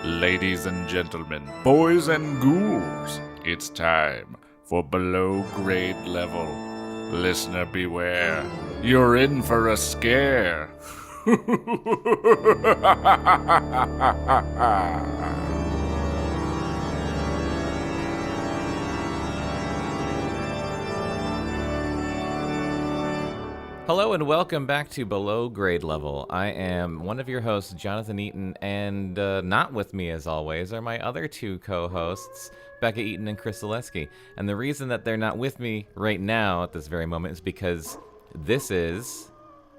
Ladies and gentlemen, boys and ghouls, it's time for Below Grade Level. Listener beware, you're in for a scare. Hello and welcome back to Below Grade Level. I am one of your hosts, Jonathan Eaton, and not with me as always are my other two co-hosts, Bekah Eaton and Zaleski. And the reason that they're not with me right now at this very moment is because this is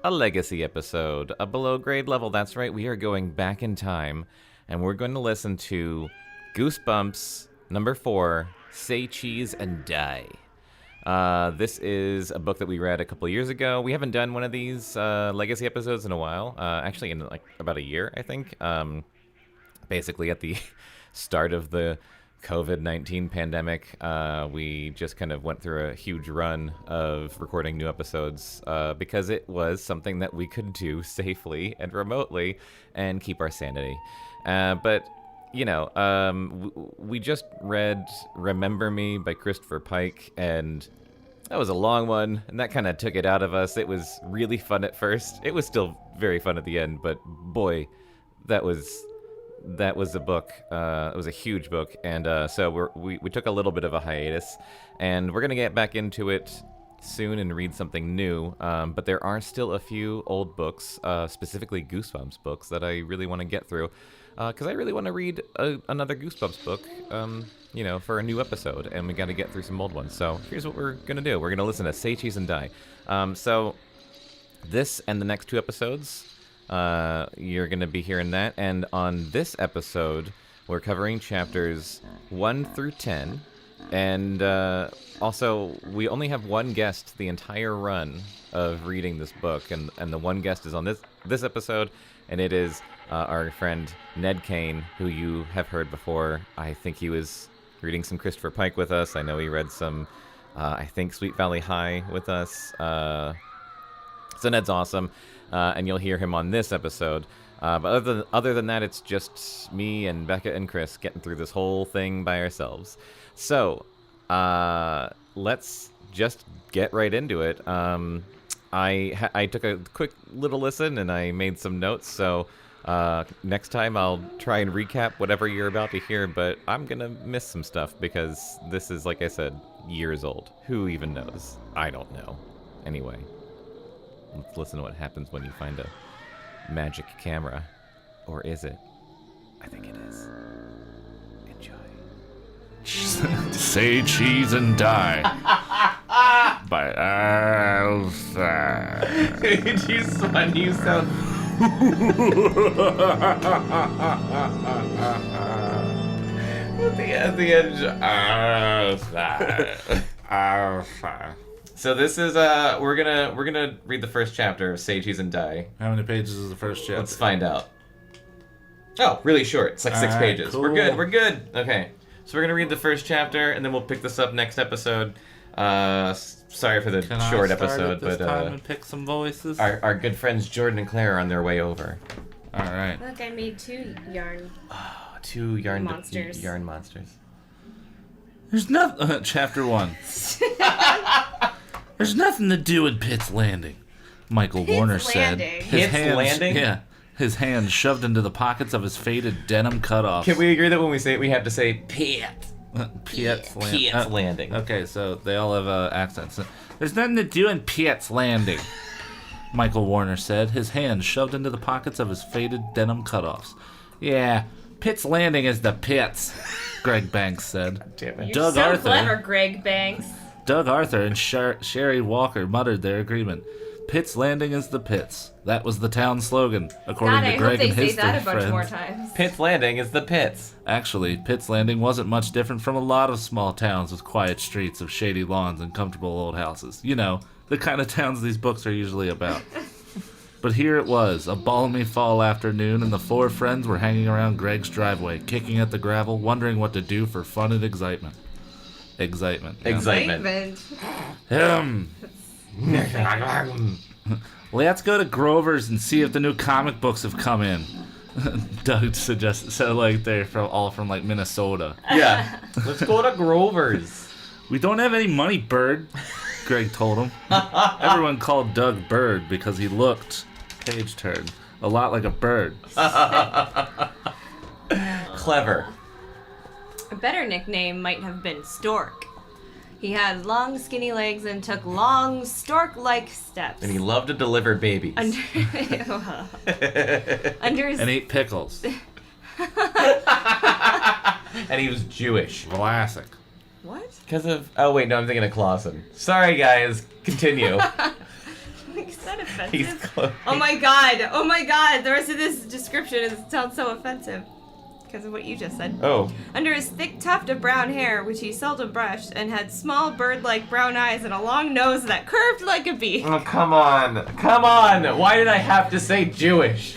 a legacy episode, a Below Grade Level. That's right, we are going back in time, and we're going to listen to Goosebumps number 4, Say Cheese and Die. This is a book that we read a couple of years ago. We haven't done one of these legacy episodes in a while. Actually, in like about a year, I think. Basically, at the start of the COVID-19 pandemic, we just kind of went through a huge run of recording new episodes because it was something that we could do safely and remotely and keep our sanity. But you know, we just read Remember Me by Christopher Pike, and that was a long one, and that kind of took it out of us. It was really fun at first. It was still very fun at the end, but boy, that was a book. It was a huge book, and so we took a little bit of a hiatus, and we're going to get back into it soon and read something new, but there are still a few old books, specifically Goosebumps books, that I really want to get through. Because I really want to read another Goosebumps book, for a new episode, and we got to get through some old ones. So here's what we're going to do. We're going to listen to Say Cheese and Die. So this and the next two episodes, you're going to be hearing that. And on this episode, we're covering chapters 1 through 10. And also, we only have one guest the entire run of reading this book. And the one guest is on this episode, and it is our friend Ned Kane, who you have heard before. I think he was reading some Christopher Pike with us. I know he read some, I think, Sweet Valley High with us. So Ned's awesome, and you'll hear him on this episode. But other than that, it's just me and Bekah and Chris getting through this whole thing by ourselves. So let's just get right into it. I took a quick little listen, and I made some notes, so next time I'll try and recap whatever you're about to hear, but I'm going to miss some stuff because this is, like I said, years old. Who even knows? I don't know. Anyway, let's listen to what happens when you find a magic camera. Or is it? I think it is. Enjoy. Say Cheese and Die by Alpha. You sound... at the end, Alpha. So this is we're gonna read the first chapter of Say Cheese and Die. How many pages is the first chapter? Let's find out. Oh, really short. It's like 6 pages. Cool. We're good. Okay. So we're gonna read the first chapter, and then we'll pick this up next episode. Sorry for the short episode, but time and pick some voices. Our good friends Jordan and Claire are on their way over. All right. Look, I made 2 yarn. Oh, 2 yarn monsters. Yarn monsters. There's nothing. Chapter 1. There's nothing to do in Pitt's Landing, Michael Warner said. Pitt's Landing? Yeah. His hands shoved into the pockets of his faded denim cutoffs. Can we agree that when we say it, we have to say Pitt? Pitt's Landing. Okay, so they all have accents. There's nothing to do in Pitt's Landing, Michael Warner said, his hands shoved into the pockets of his faded denim cutoffs. Yeah, Pitt's Landing is the pits, Greg Banks said. Damn it. You're so clever, Greg Banks. Doug Arthur and Sherry Walker muttered their agreement. Pitt's Landing is the pits. That was the town slogan, according to Greg and his friends. I hope they say that a bunch more times. Pitt's Landing is the pits. Actually, Pitt's Landing wasn't much different from a lot of small towns with quiet streets of shady lawns and comfortable old houses. You know, the kind of towns these books are usually about. But here it was, a balmy fall afternoon, and the 4 friends were hanging around Greg's driveway, kicking at the gravel, wondering what to do for fun and excitement. Excitement. Let's go to Grover's and see if the new comic books have come in. Doug suggested, so like they're all from like Minnesota. Yeah. Let's go to Grover's. We don't have any money, Bird, Greg told him. Everyone called Doug Bird because he looked, page turn, a lot like a bird. Clever. A better nickname might have been Stork. He had long, skinny legs and took long, stork-like steps. And he loved to deliver babies. Under his... And ate pickles. And he was Jewish. Classic. What? Because of... Oh, wait, no, I'm thinking of Clausen. Sorry, guys. Continue. Is that offensive? He's close. Oh my god! The rest of this description sounds so offensive. Because of what you just said. Oh. Under his thick tuft of brown hair, which he seldom brushed, and had small bird-like brown eyes and a long nose that curved like a bee. Oh, come on. Come on. Why did I have to say Jewish?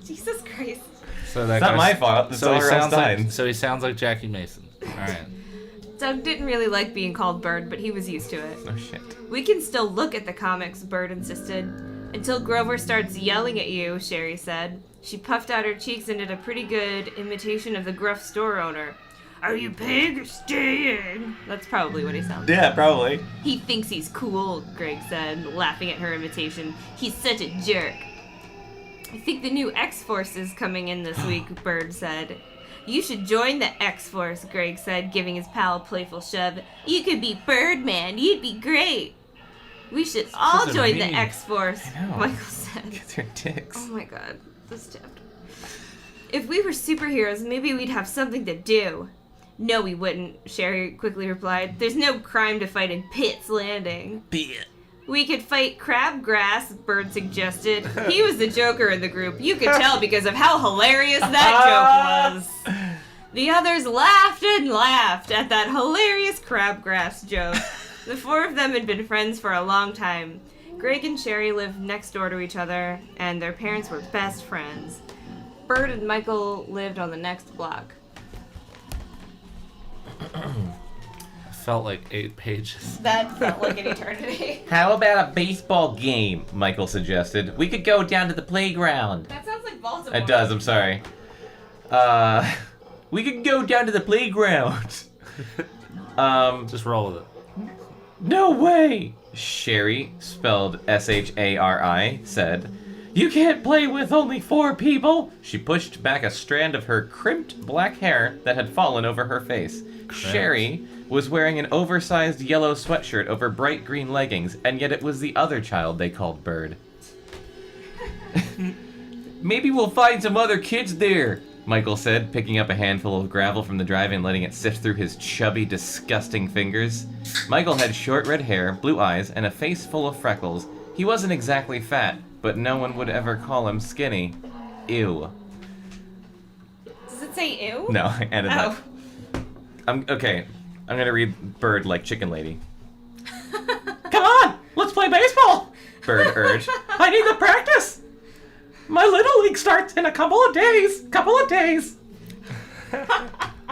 Jesus Christ. So It's not my fault. It's all around Stine. So he sounds like Jackie Mason. All right. Doug didn't really like being called Bird, but he was used to it. Oh, shit. We can still look at the comics, Bird insisted. Until Grover starts yelling at you, Sherry said. She puffed out her cheeks and did a pretty good imitation of the gruff store owner. Are you paying or staying? That's probably what he sounds like. Yeah, probably. He thinks he's cool, Greg said, laughing at her imitation. He's such a jerk. I think the new X-Force is coming in this week, Bird said. You should join the X-Force, Greg said, giving his pal a playful shove. You could be Birdman. You'd be great. We should all are join the mean. X-Force, I know. Michael said. They're dicks. Oh my god, this chapter. If we were superheroes, maybe we'd have something to do. No, we wouldn't, Sherry quickly replied. There's no crime to fight in Pitt's Landing. Pitt. We could fight Crabgrass, Bird suggested. He was the Joker in the group. You could tell because of how hilarious that joke was. The others laughed and laughed at that hilarious Crabgrass joke. The four of them had been friends for a long time. Greg and Sherry lived next door to each other, and their parents were best friends. Bird and Michael lived on the next block. Felt like 8 pages. That felt like an eternity. How about a baseball game? Michael suggested. We could go down to the playground. That sounds like Baltimore. It does, I'm sorry. We could go down to the playground. Just roll with it. No way! Sherry, spelled S-H-A-R-I, said. You can't play with only 4 people! She pushed back a strand of her crimped black hair that had fallen over her face. Sherry was wearing an oversized yellow sweatshirt over bright green leggings, and yet it was the other child they called Bird. Maybe we'll find some other kids there, Michael said, picking up a handful of gravel from the drive and letting it sift through his chubby, disgusting fingers. Michael had short red hair, blue eyes, and a face full of freckles. He wasn't exactly fat, but no one would ever call him skinny. Ew. Does it say ew? No, I added that. Oh. Okay, I'm gonna read Bird like Chicken Lady. Come on, let's play baseball! Bird urged. I need the practice! My Little League starts in a couple of days!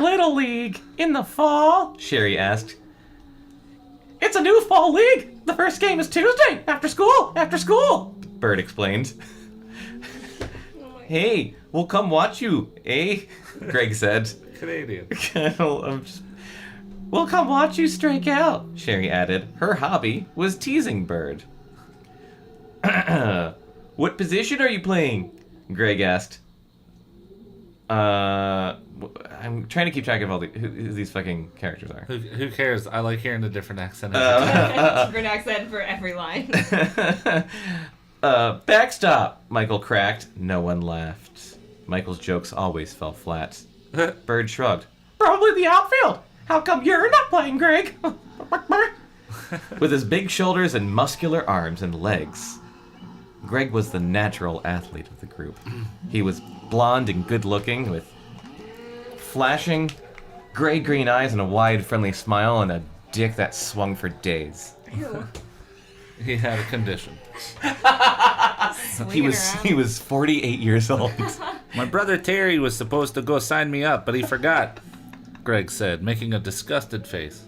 Little League in the fall? Sherry asked. It's a new fall league! The first game is Tuesday, after school! Bird explained. Hey, we'll come watch you, eh? Greg said. Canadian. We'll come watch you strike out, Sherry added. Her hobby was teasing Bird. What position are you playing? Greg asked. I'm trying to keep track of all who these fucking characters are. Who cares? I like hearing a different accent. Different accent for every line. Backstop, Michael cracked. No one laughed. Michael's jokes always fell flat. Bird shrugged. Probably the outfield. How come you're not playing, Greg? With his big shoulders and muscular arms and legs, Greg was the natural athlete of the group. He was blonde and good-looking, with flashing gray-green eyes and a wide, friendly smile and a dick that swung for days. Ew. He had a condition. He was 48 years old. My brother Terry was supposed to go sign me up, but he forgot, Greg said, making a disgusted face.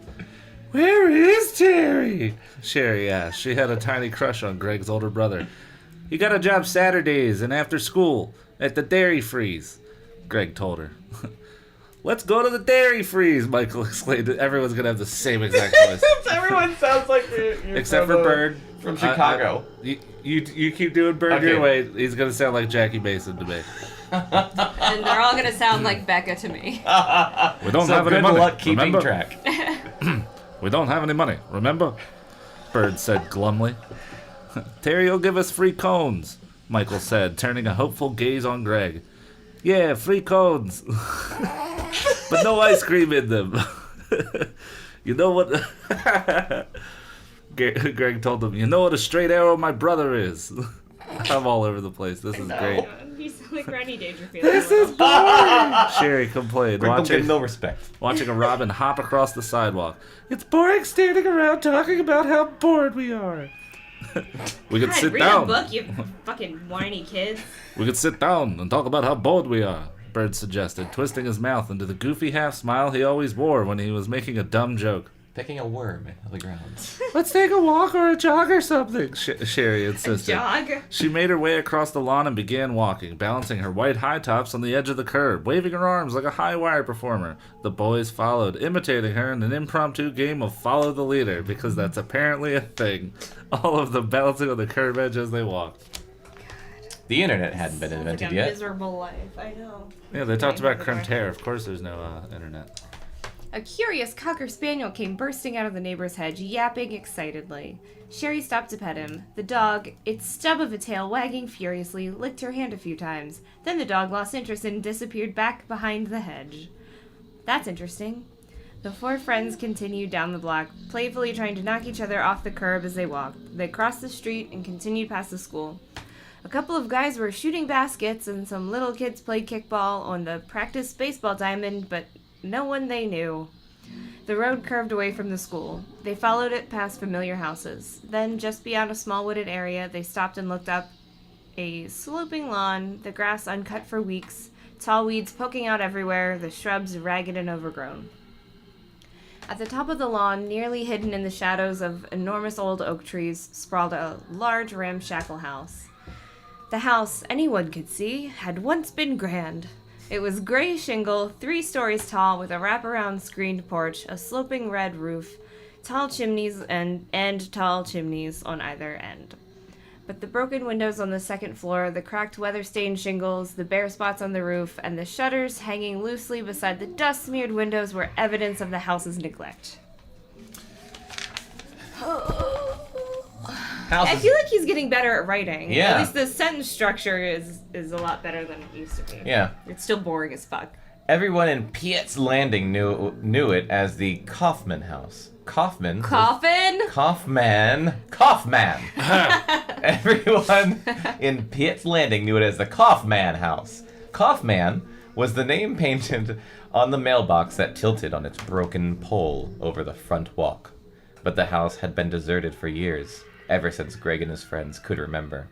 Where is Terry? Sherry asked. She had a tiny crush on Greg's older brother. He got a job Saturdays and after school at the Dairy Freeze, Greg told her. Let's go to the Dairy Freeze, Michael exclaimed. Everyone's going to have the same exact voice. Everyone sounds like you're Except for Bird. From Chicago. You keep doing Bird your way. He's going to sound like Jackie Mason to me. And they're all going to sound like Bekah to me. We don't have any good money. luck keeping remember? track. We don't have any money, remember? Bird said glumly. Terry'll give us free cones, Michael said, turning a hopeful gaze on Greg. Yeah, free cones. But no ice cream in them. You know what? Greg told him, you know what a straight arrow my brother is. I'm all over the place. This is great. You sound like Rodney Dangerfield. This is boring. Sherry complained, Greg don't get no respect. watching a robin hop across the sidewalk. It's boring standing around talking about how bored we are. We could God, sit read down. a book, you fucking whiny kids. We could sit down and talk about how bored we are, Bird suggested, twisting his mouth into the goofy half smile he always wore when he was making a dumb joke. Picking a worm out of the ground. Let's take a walk or a jog or something, Sherry insisted. Jog. She made her way across the lawn and began walking, balancing her white high tops on the edge of the curb, waving her arms like a high wire performer. The boys followed, imitating her in an impromptu game of follow the leader, because that's apparently a thing. All of them balancing on the curb edge as they walked. The internet hadn't been Sounds invented like a yet. miserable life, I know. Yeah, they talked about creme terre. Of course there's no internet. A curious cocker spaniel came bursting out of the neighbor's hedge, yapping excitedly. Sherry stopped to pet him. The dog, its stub of a tail wagging furiously, licked her hand a few times. Then the dog lost interest and disappeared back behind the hedge. That's interesting. The four friends continued down the block, playfully trying to knock each other off the curb as they walked. They crossed the street and continued past the school. A couple of guys were shooting baskets and some little kids played kickball on the practice baseball diamond, but no one they knew. The road curved away from the school. They followed it past familiar houses. Then, just beyond a small wooded area, they stopped and looked up. A sloping lawn, the grass uncut for weeks, tall weeds poking out everywhere, the shrubs ragged and overgrown. At the top of the lawn, nearly hidden in the shadows of enormous old oak trees, sprawled a large ramshackle house. The house, anyone could see, had once been grand. It was gray shingle, 3 stories tall, with a wraparound screened porch, a sloping red roof, tall chimneys and tall chimneys on either end. But the broken windows on the second floor, the cracked weather-stained shingles, the bare spots on the roof, and the shutters hanging loosely beside the dust-smeared windows were evidence of the house's neglect. I feel like he's getting better at writing. Yeah. At least the sentence structure is a lot better than it used to be. Yeah. It's still boring as fuck. Everyone in Pitt's Landing knew it as the Kaufman House. Kaufman. Coffin? Kaufman. Everyone in Pitt's Landing knew it as the Kaufman House. Kaufman was the name painted on the mailbox that tilted on its broken pole over the front walk. But the house had been deserted for years, ever since Greg and his friends could remember.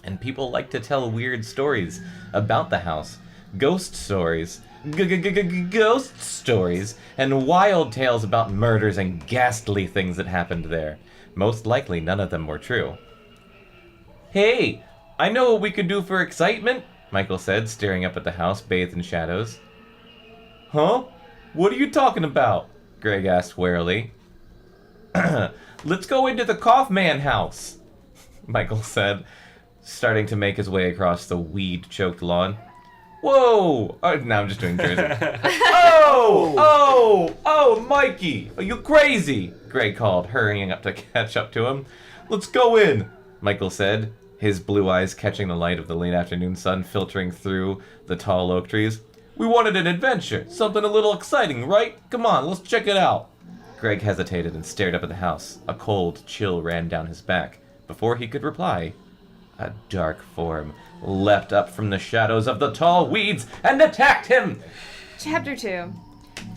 And people liked to tell weird stories about the house. Ghost stories. Ghost stories. And wild tales about murders and ghastly things that happened there. Most likely none of them were true. Hey, I know what we could do for excitement, Michael said, staring up at the house bathed in shadows. Huh? What are you talking about? Greg asked warily. Let's go into the Kaufman house, Michael said, starting to make his way across the weed-choked lawn. Whoa! No, I'm just doing Jersey. Oh, Mikey! Are you crazy? Greg called, hurrying up to catch up to him. Let's go in, Michael said, his blue eyes catching the light of the late afternoon sun filtering through the tall oak trees. We wanted an adventure, something a little exciting, right? Come on, let's check it out. Greg hesitated and stared up at the house. A cold chill ran down his back. Before he could reply, a dark form leapt up from the shadows of the tall weeds and attacked him. Chapter 2.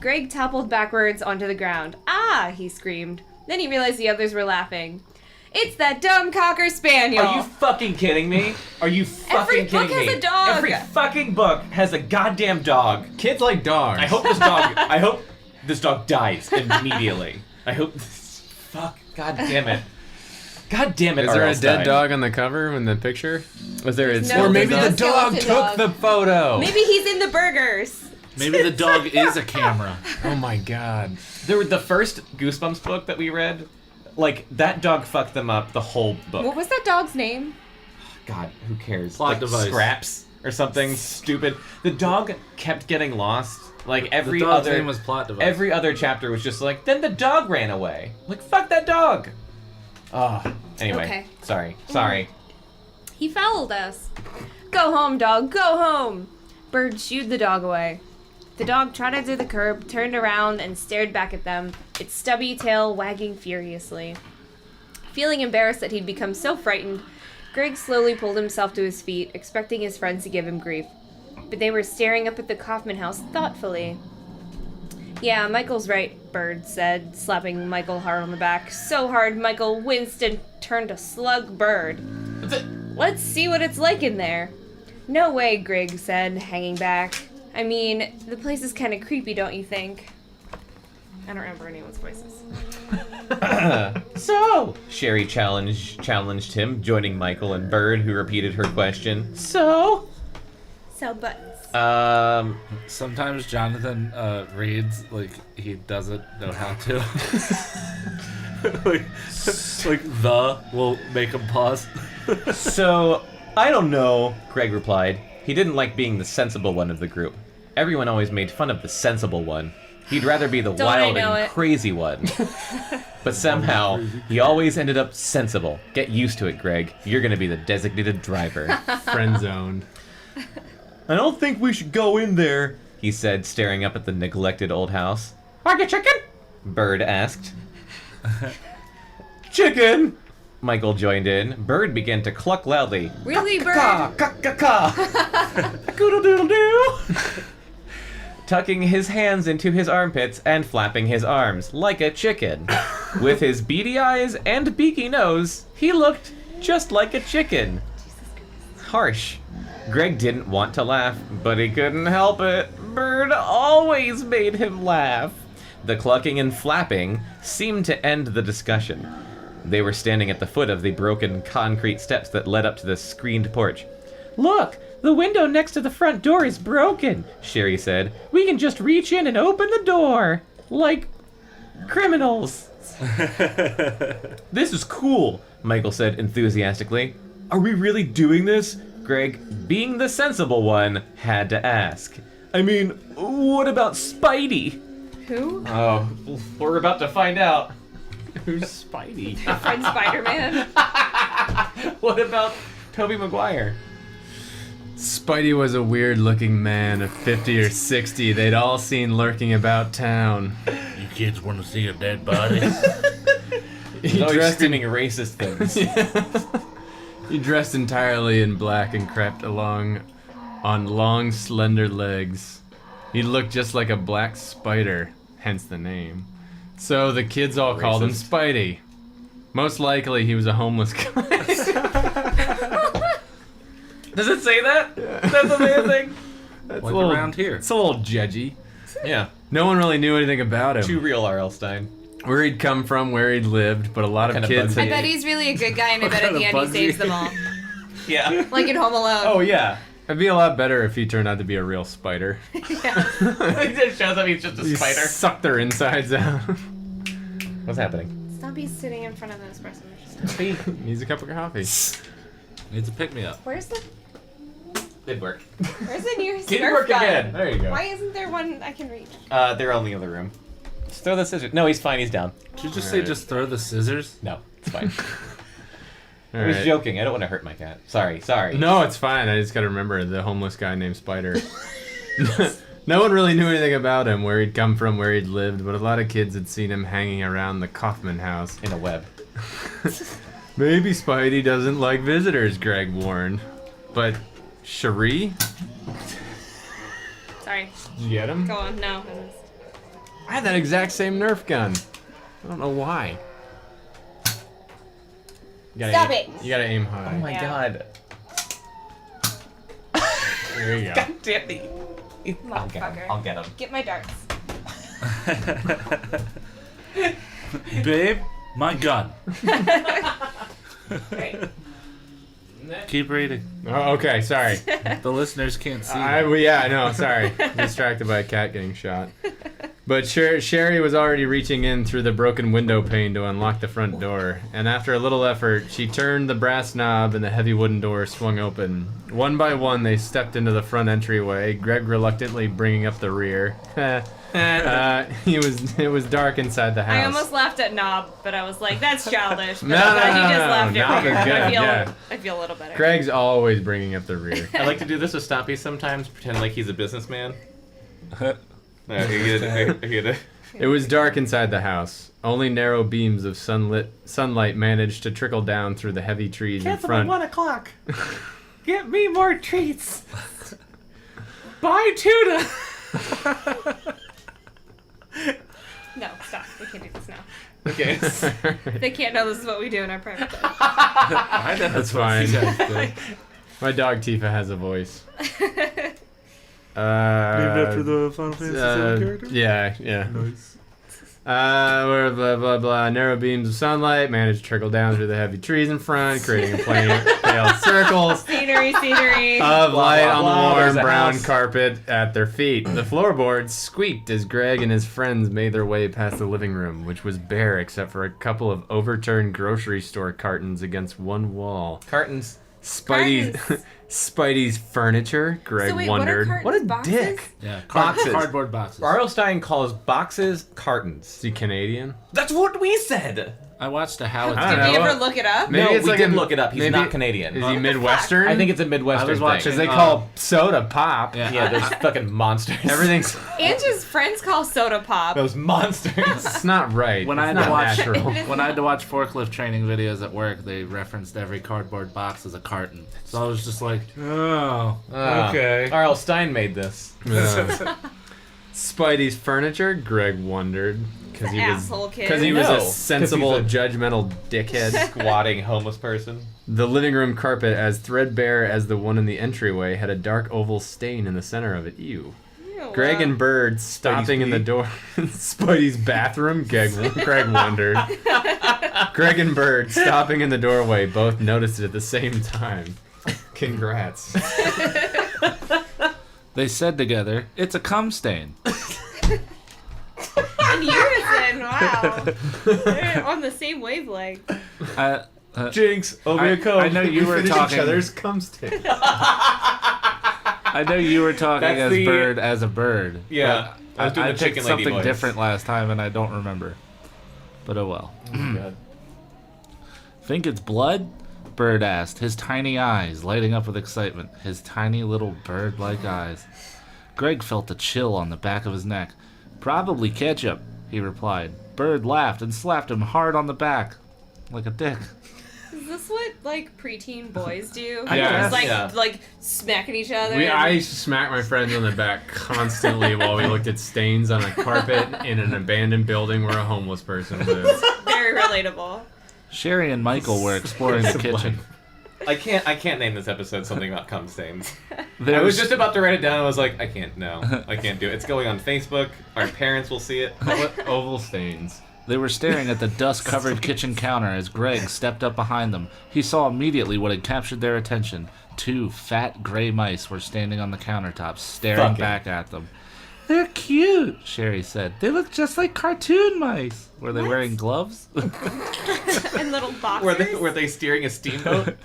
Greg toppled backwards onto the ground. Ah, he screamed. Then he realized the others were laughing. It's that dumb Cocker Spaniel! Are you fucking kidding me? Are you fucking kidding me? Every book has a dog! Every fucking book has a goddamn dog. Kids like dogs. I hope this dog dies immediately. I hope... Fuck. God damn it. God damn it, Is there R.L. a dead Stine. dog on the cover in the picture? Was there? No, Or maybe there's the no dog skeleton took dog. the photo. Maybe he's in the burgers. Maybe the dog is a camera. Oh my god. The first Goosebumps book that we read, like, that dog fucked them up the whole book. What was that dog's name? God, who cares? Plot Like, device. Scraps or something stupid. The dog kept getting lost. Like, The every dog's other name was Plot Device. every other chapter was just like, then the dog ran away. Like, fuck that dog. Oh, anyway. Okay. Sorry. He fouled us. Go home, dog, go home. Bird shooed the dog away. The dog trotted to the curb, turned around, and stared back at them, its stubby tail wagging furiously. Feeling embarrassed that he'd become so frightened, Greg slowly pulled himself to his feet, expecting his friends to give him grief. But they were staring up at the Kaufman house thoughtfully. Yeah, Michael's right, Bird said, slapping Michael hard on the back. So hard, Michael winced and turned to slug Bird. Let's see what it's like in there. No way, Greg said, hanging back. I mean, the place is kind of creepy, don't you think? I don't remember anyone's voices. So, Sherry challenged him, joining Michael and Bird, who repeated her question. So? So butts. Sometimes Jonathan reads like he doesn't know how to. like the will make him pause. So, I don't know, Greg replied. He didn't like being the sensible one of the group. Everyone always made fun of the sensible one. He'd rather be the Don't I wild know and it. crazy one. But somehow, he always ended up sensible. Get used to it, Greg. You're gonna be the designated driver. Friend zoned. I don't think we should go in there, he said, staring up at the neglected old house. Are you chicken? Bird asked. Chicken! Michael joined in. Bird began to cluck loudly. Really, Bird? Ka-ka-ka! Coodle-doodle-doo! Tucking his hands into his armpits and flapping his arms like a chicken. With his beady eyes and beaky nose, he looked just like a chicken. Harsh. Greg didn't want to laugh, but he couldn't help it. Bird always made him laugh. The clucking and flapping seemed to end the discussion. They were standing at the foot of the broken concrete steps that led up to the screened porch. Look, the window next to the front door is broken, Sherry said. We can just reach in and open the door. Like criminals. This is cool, Michael said enthusiastically. Are we really doing this? Greg, being the sensible one, had to ask. I mean, what about Spidey? Who? Oh, we're about to find out. Who's Spidey? Friend Spider-Man. What about Tobey Maguire? Spidey was a weird-looking man of 50 or 60 they'd all seen lurking about town. You kids want to see a dead body? He's always screaming racist things. He dressed entirely in black and crept along on long, slender legs. He looked just like a black spider, hence the name. So the kids all called him Spidey. Most likely he was a homeless guy. Does it say that? That's amazing. That's Like a little, around here. It's a little judgy. Yeah. No one really knew anything about him. Too real, R.L. Stine. Where he'd come from, where he'd lived, but a lot of Kinda kids... bugs I bet he's really a good guy, and I bet at the end he Bugsy. saves them all. Yeah. Like in Home Alone. Oh, yeah. It'd be a lot better if he turned out to be a real spider. It just shows up he's just a He spider. sucked their insides out. What's happening? Stumpy's sitting in front of the espresso machine. Needs a cup of coffee. Needs a pick me up. Where's the Did work. Where's the nearest Did Nerf work gun? again. There you go. Why isn't there one I can reach? They're on the other room. Just throw the scissors. No, he's fine. He's down. Did you just Alright. say just throw the scissors? No, it's fine. I All was right. joking. I don't want to hurt my cat. Sorry. No, it's fine. I just gotta remember the homeless guy named Spider. No one really knew anything about him, where he'd come from, where he'd lived, but a lot of kids had seen him hanging around the Kaufman house. In a web. Maybe Spidey doesn't like visitors, Greg warned. But Cherie? Sorry. Did you get him? Go on. No. I had that exact same Nerf gun. I don't know why. You gotta Stop aim, it. You gotta aim high. Oh my Yeah. god. There you go. God damn it. Motherfucker. I'll get him. Get my darts. Babe, my gun. keep reading. Oh, okay, sorry. The listeners can't see. I know, sorry. Distracted by a cat getting shot. But Sherry was already reaching in through the broken window pane to unlock the front door, and after a little effort, she turned the brass knob and the heavy wooden door swung open. One by one, they stepped into the front entryway, Greg reluctantly bringing up the rear. It was dark inside the house. I almost laughed at Knob, but I was like, that's childish. But No, I'm glad you no, just no, laughed Knob is at good, me. yeah. I feel a little better. Greg's always bringing up the rear. I like to do this with Stompy sometimes, pretend like he's a businessman. It It was dark inside the house. Only narrow beams of sunlight managed to trickle down through the heavy trees in front. 1:00. Get me more treats. Buy tuna. No, stop. We can't do this now. Okay. They can't know this is what we do in our private time. That's fine. My dog Tifa has a voice. the Final Fantasy character? Yeah. Nice. Where blah blah blah. Narrow beams of sunlight managed to trickle down through the heavy trees in front, creating pale circles Scenery. of light blah, on blah. the There's warm a brown house. carpet at their feet. The floorboards squeaked as Greg and his friends made their way past the living room, which was bare except for a couple of overturned grocery store cartons against one wall. Cartons. Spidey's furniture, Greg So wait, wondered. what are a boxes? dick. Yeah, Boxes. cardboard boxes. R.L. Stine calls boxes cartons. Is he Canadian? That's what we said. I watched a How It's I don't Did you know. ever look it up? Maybe no, it's we like did a- look it up. He's maybe- not Canadian. Is he Midwestern? I think it's a Midwestern I was thing. watching- Because they call soda pop. Yeah, those fucking monsters. Everything's. Andrew's friends call soda pop. Those monsters. It's not right. When it's I had not to watch natural. when I had to watch forklift training videos at work, they referenced every cardboard box as a carton. So I was just like, oh, okay. R.L. Stine made this. Spidey's furniture, Greg wondered. Because he was, Asshole kid. cause he was No, a 'cause sensible, he's judgmental dickhead. Squatting homeless person. The living room carpet, as threadbare as the one in the entryway, had a dark oval stain in the center of it. Ew. Greg and Bird stopping in the door. Spidey's bathroom? Greg wondered. Greg and Bird stopping in the doorway both noticed it at the same time. Congrats. They said together, "It's a cum stain." In unison, wow. They're on the same wavelength. Jinx, owe me a Coke. I know you were Finish talking. each other's cum stain. I know you were talking That's as the- Bird as a bird. Yeah, but I was doing the picked chicken lady something voice. different last time, and I don't remember. But oh well. Think it's blood? Bird asked, his tiny eyes lighting up with excitement. His tiny little bird-like eyes. Greg felt a chill on the back of his neck. Probably ketchup, he replied. Bird laughed and slapped him hard on the back. Like a dick. Is this what, like, preteen boys do? Yeah. Just, like smacking each other? I used to smack my friends on the back constantly while we looked at stains on a carpet in an abandoned building where a homeless person lives. Very relatable. Sherry and Michael were exploring the kitchen. I can't name this episode something about cum stains. There I was just about to write it down. I was like, I can't do it. It's going on Facebook. Our parents will see it. Oval stains. They were staring at the dust-covered kitchen counter as Greg stepped up behind them. He saw immediately what had captured their attention. 2 fat gray mice were standing on the countertop, staring Fucking. back at them. They're cute, Sherry said. They look just like cartoon mice. Were they wearing gloves? And little boxers. Were they steering a steamboat?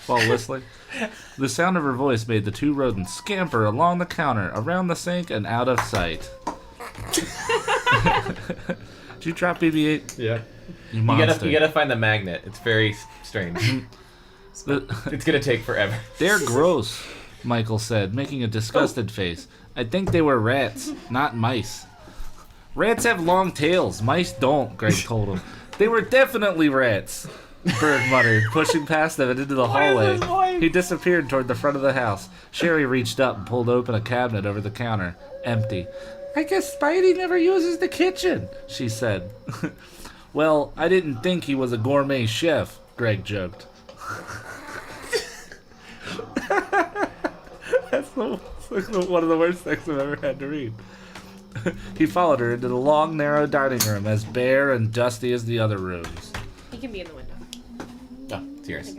While whistling. The sound of her voice made the 2 rodents scamper along the counter, around the sink, and out of sight. Did you drop BB-8? Yeah. You monster. You gotta find the magnet. It's very strange. It's gonna take forever. They're gross, Michael said, making a disgusted face. I think they were rats, not mice. Rats have long tails. Mice don't, Greg told him. They were definitely rats, Bird muttered, pushing past them and into the hallway. He disappeared toward the front of the house. Sherry reached up and pulled open a cabinet over the counter. Empty. I guess Spidey never uses the kitchen, she said. Well, I didn't think he was a gourmet chef, Greg joked. That's one of the worst things I've ever had to read. He followed her into the long, narrow dining room, as bare and dusty as the other rooms. He can be in the window. Oh, it's yours.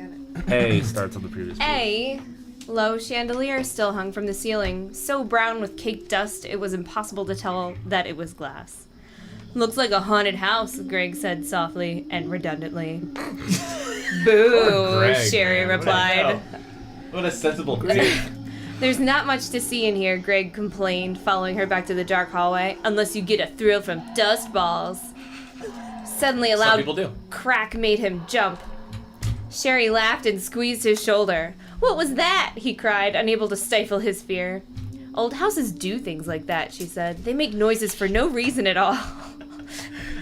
A starts on the previous page. A low chandelier still hung from the ceiling, so brown with caked dust it was impossible to tell that it was glass. Looks like a haunted house, Greg said softly and redundantly. Boo, Greg, Sherry man. replied. What a sensible dude. There's not much to see in here, Greg complained, following her back to the dark hallway, unless you get a thrill from dust balls. Suddenly a Some loud people do. crack made him jump. Sherry laughed and squeezed his shoulder. What was that? He cried, unable to stifle his fear. Old houses do things like that, she said. They make noises for no reason at all.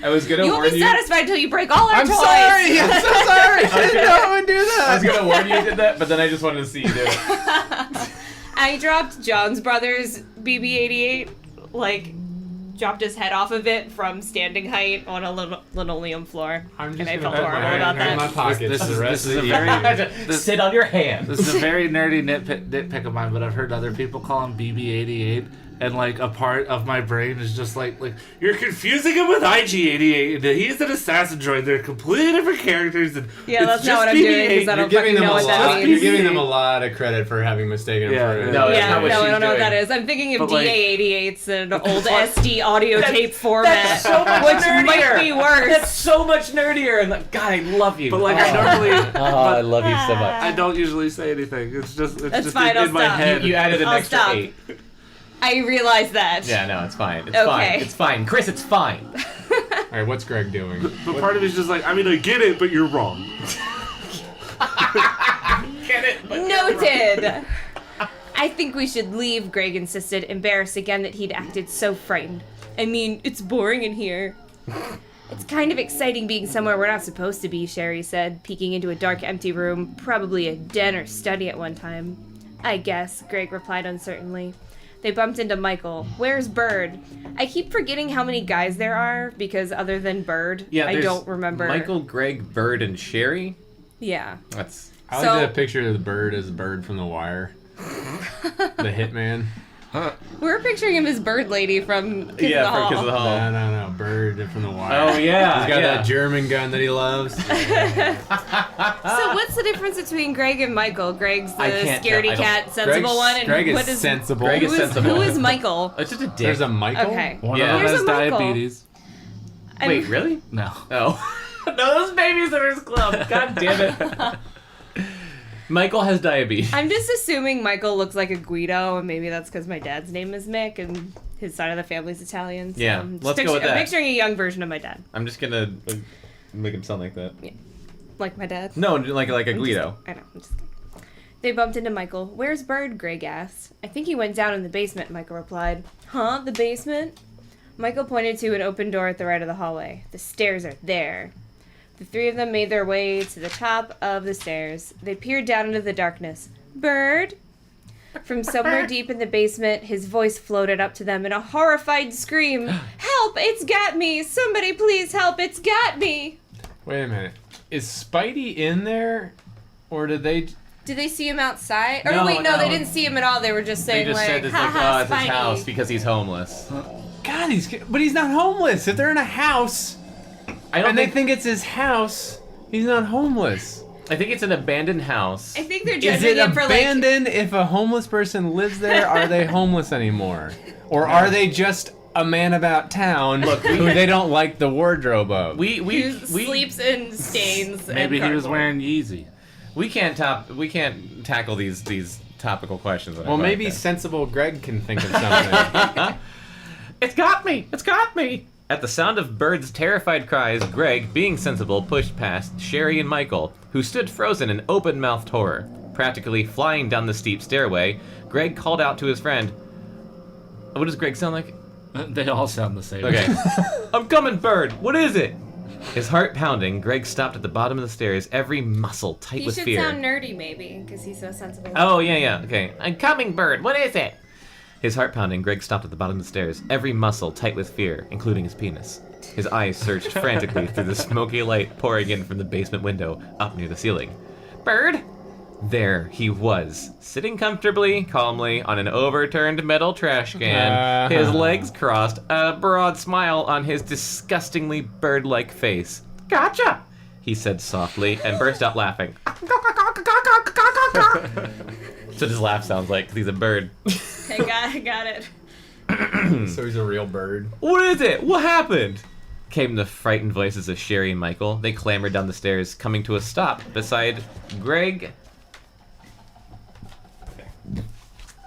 I was gonna You won't warn be you. satisfied until you break all our I'm toys. sorry. I'm so sorry. I didn't know I would do that. I was gonna warn you did that, but then I just wanted to see you do it. I dropped John's brother's BB-88, dropped his head off of it from standing height on a linoleum floor. I'm just And I gonna felt put my horrible hand about in my that. pockets This the is- rest this of is the a evening. Sit on your hand. This is a very nerdy nitpick of mine, but I've heard other people call him BB-88, and a part of my brain is just like you're confusing him with IG-88, and he's an assassin droid. They're completely different characters, and Yeah, it's that's just not what I'm doing because I BB-8. don't You're fucking giving them know a what that lot. means. You're giving them a lot of credit for having mistaken him Yeah, for. no, that's Yeah, not what no, I she's don't know what doing. that is. I'm thinking of But, like- DA-88s in an old SD audio tape format, That's so much which nerdier. might be worse. That's so much nerdier. And God, I love you. But I normally, I love you so much. I don't usually say anything. It's just fine, I'll in my stop. head. You added an I'll extra stop. 8. I realize that. Yeah, no, it's fine. It's Okay. fine. It's fine. Chris, it's fine. All right, what's Greg doing? But part of me is just I get it, but you're wrong. Noted. I think we should leave, Greg insisted, embarrassed again that he'd acted so frightened. I mean, it's boring in here. It's kind of exciting being somewhere we're not supposed to be, Sherry said, peeking into a dark, empty room, probably a den or study at one time. I guess, Greg replied uncertainly. They bumped into Michael. Where's Bird? I keep forgetting how many guys there are, because other than Bird, I there's don't remember. Michael, Greg, Bird, and Sherry. Yeah. That's I So- like the picture of the bird as Bird from The Wire. The hitman. We're picturing him as Bird Lady from Kids yeah, in the for Kids Hall. of the Hall. No, Bird from The Wire. Oh yeah, He's got yeah. that German gun that he loves. So what's the difference between Greg and Michael? Greg's I the can't scaredy tell. I don't- cat, sensible one, and Greg what is is sensible. Greg is who is sensible. who is Michael? It's just a dick. There's a Michael. Okay. One Yeah. of them Here's has a Michael. diabetes. Wait, really? No. Oh. No, those babies are his club. God damn it. Michael has diabetes. I'm just assuming Michael looks like a Guido, and maybe that's because my dad's name is Mick, and his side of the family's Italian. So Yeah, I'm just let's go with I'm that. picturing a young version of my dad, I'm just gonna make him sound like that. like my dad. No, like a Guido. I know. I'm just kidding. They bumped into Michael. Where's Bird? Greg asked. I think he went down in the basement, Michael replied. Huh? The basement? Michael pointed to an open door at the right of the hallway. The stairs are there. The three of them made their way to the top of the stairs. They peered down into the darkness. Bird? From somewhere deep in the basement, his voice floated up to them in a horrified scream. Help! It's got me! Somebody please help! It's got me! Wait a minute. Is Spidey in there, or did they? Did they see him outside? Or No, wait, no, no. they didn't see him at all. They were just They saying just said it's like, haha, oh, it's his Spidey. house because he's homeless. God, but he's not homeless. If they're in a house I don't and think. they think it's his house, he's not homeless. I think it's an abandoned house. I think they're Is judging it him for like. abandoned? If a homeless person lives there, are they homeless anymore, or are they just a man about town who they don't like the wardrobe of? He sleeps in stains. Maybe and he was cardboard. wearing Yeezy. We can't tackle these topical questions. on our Well, maybe podcast. sensible Greg can think of something. It's got me! It's got me! At the sound of Bird's terrified cries, Greg, being sensible, pushed past Sherry and Michael, who stood frozen in open-mouthed horror. Practically flying down the steep stairway, Greg called out to his friend. What does Greg sound like? They all sound the same. Okay. I'm coming, Bird! What is it? His heart pounding, Greg stopped at the bottom of the stairs, every muscle tight He with should fear. sound nerdy, maybe, because he's so sensible. Oh, yeah, okay. I'm coming, Bird! What is it? His heart pounding, Greg stopped at the bottom of the stairs, every muscle tight with fear, including his penis. His eyes searched frantically through the smoky light pouring in from the basement window up near the ceiling. Bird? There he was, sitting comfortably, calmly, on an overturned metal trash can, his legs crossed, a broad smile on his disgustingly bird-like face. Gotcha! he said softly, and burst out laughing. So his laugh sounds like, 'cause he's a bird. I got it. So he's a real bird. What is it? What happened? Came the frightened voices of Sherry and Michael. They clambered down the stairs, coming to a stop beside Greg.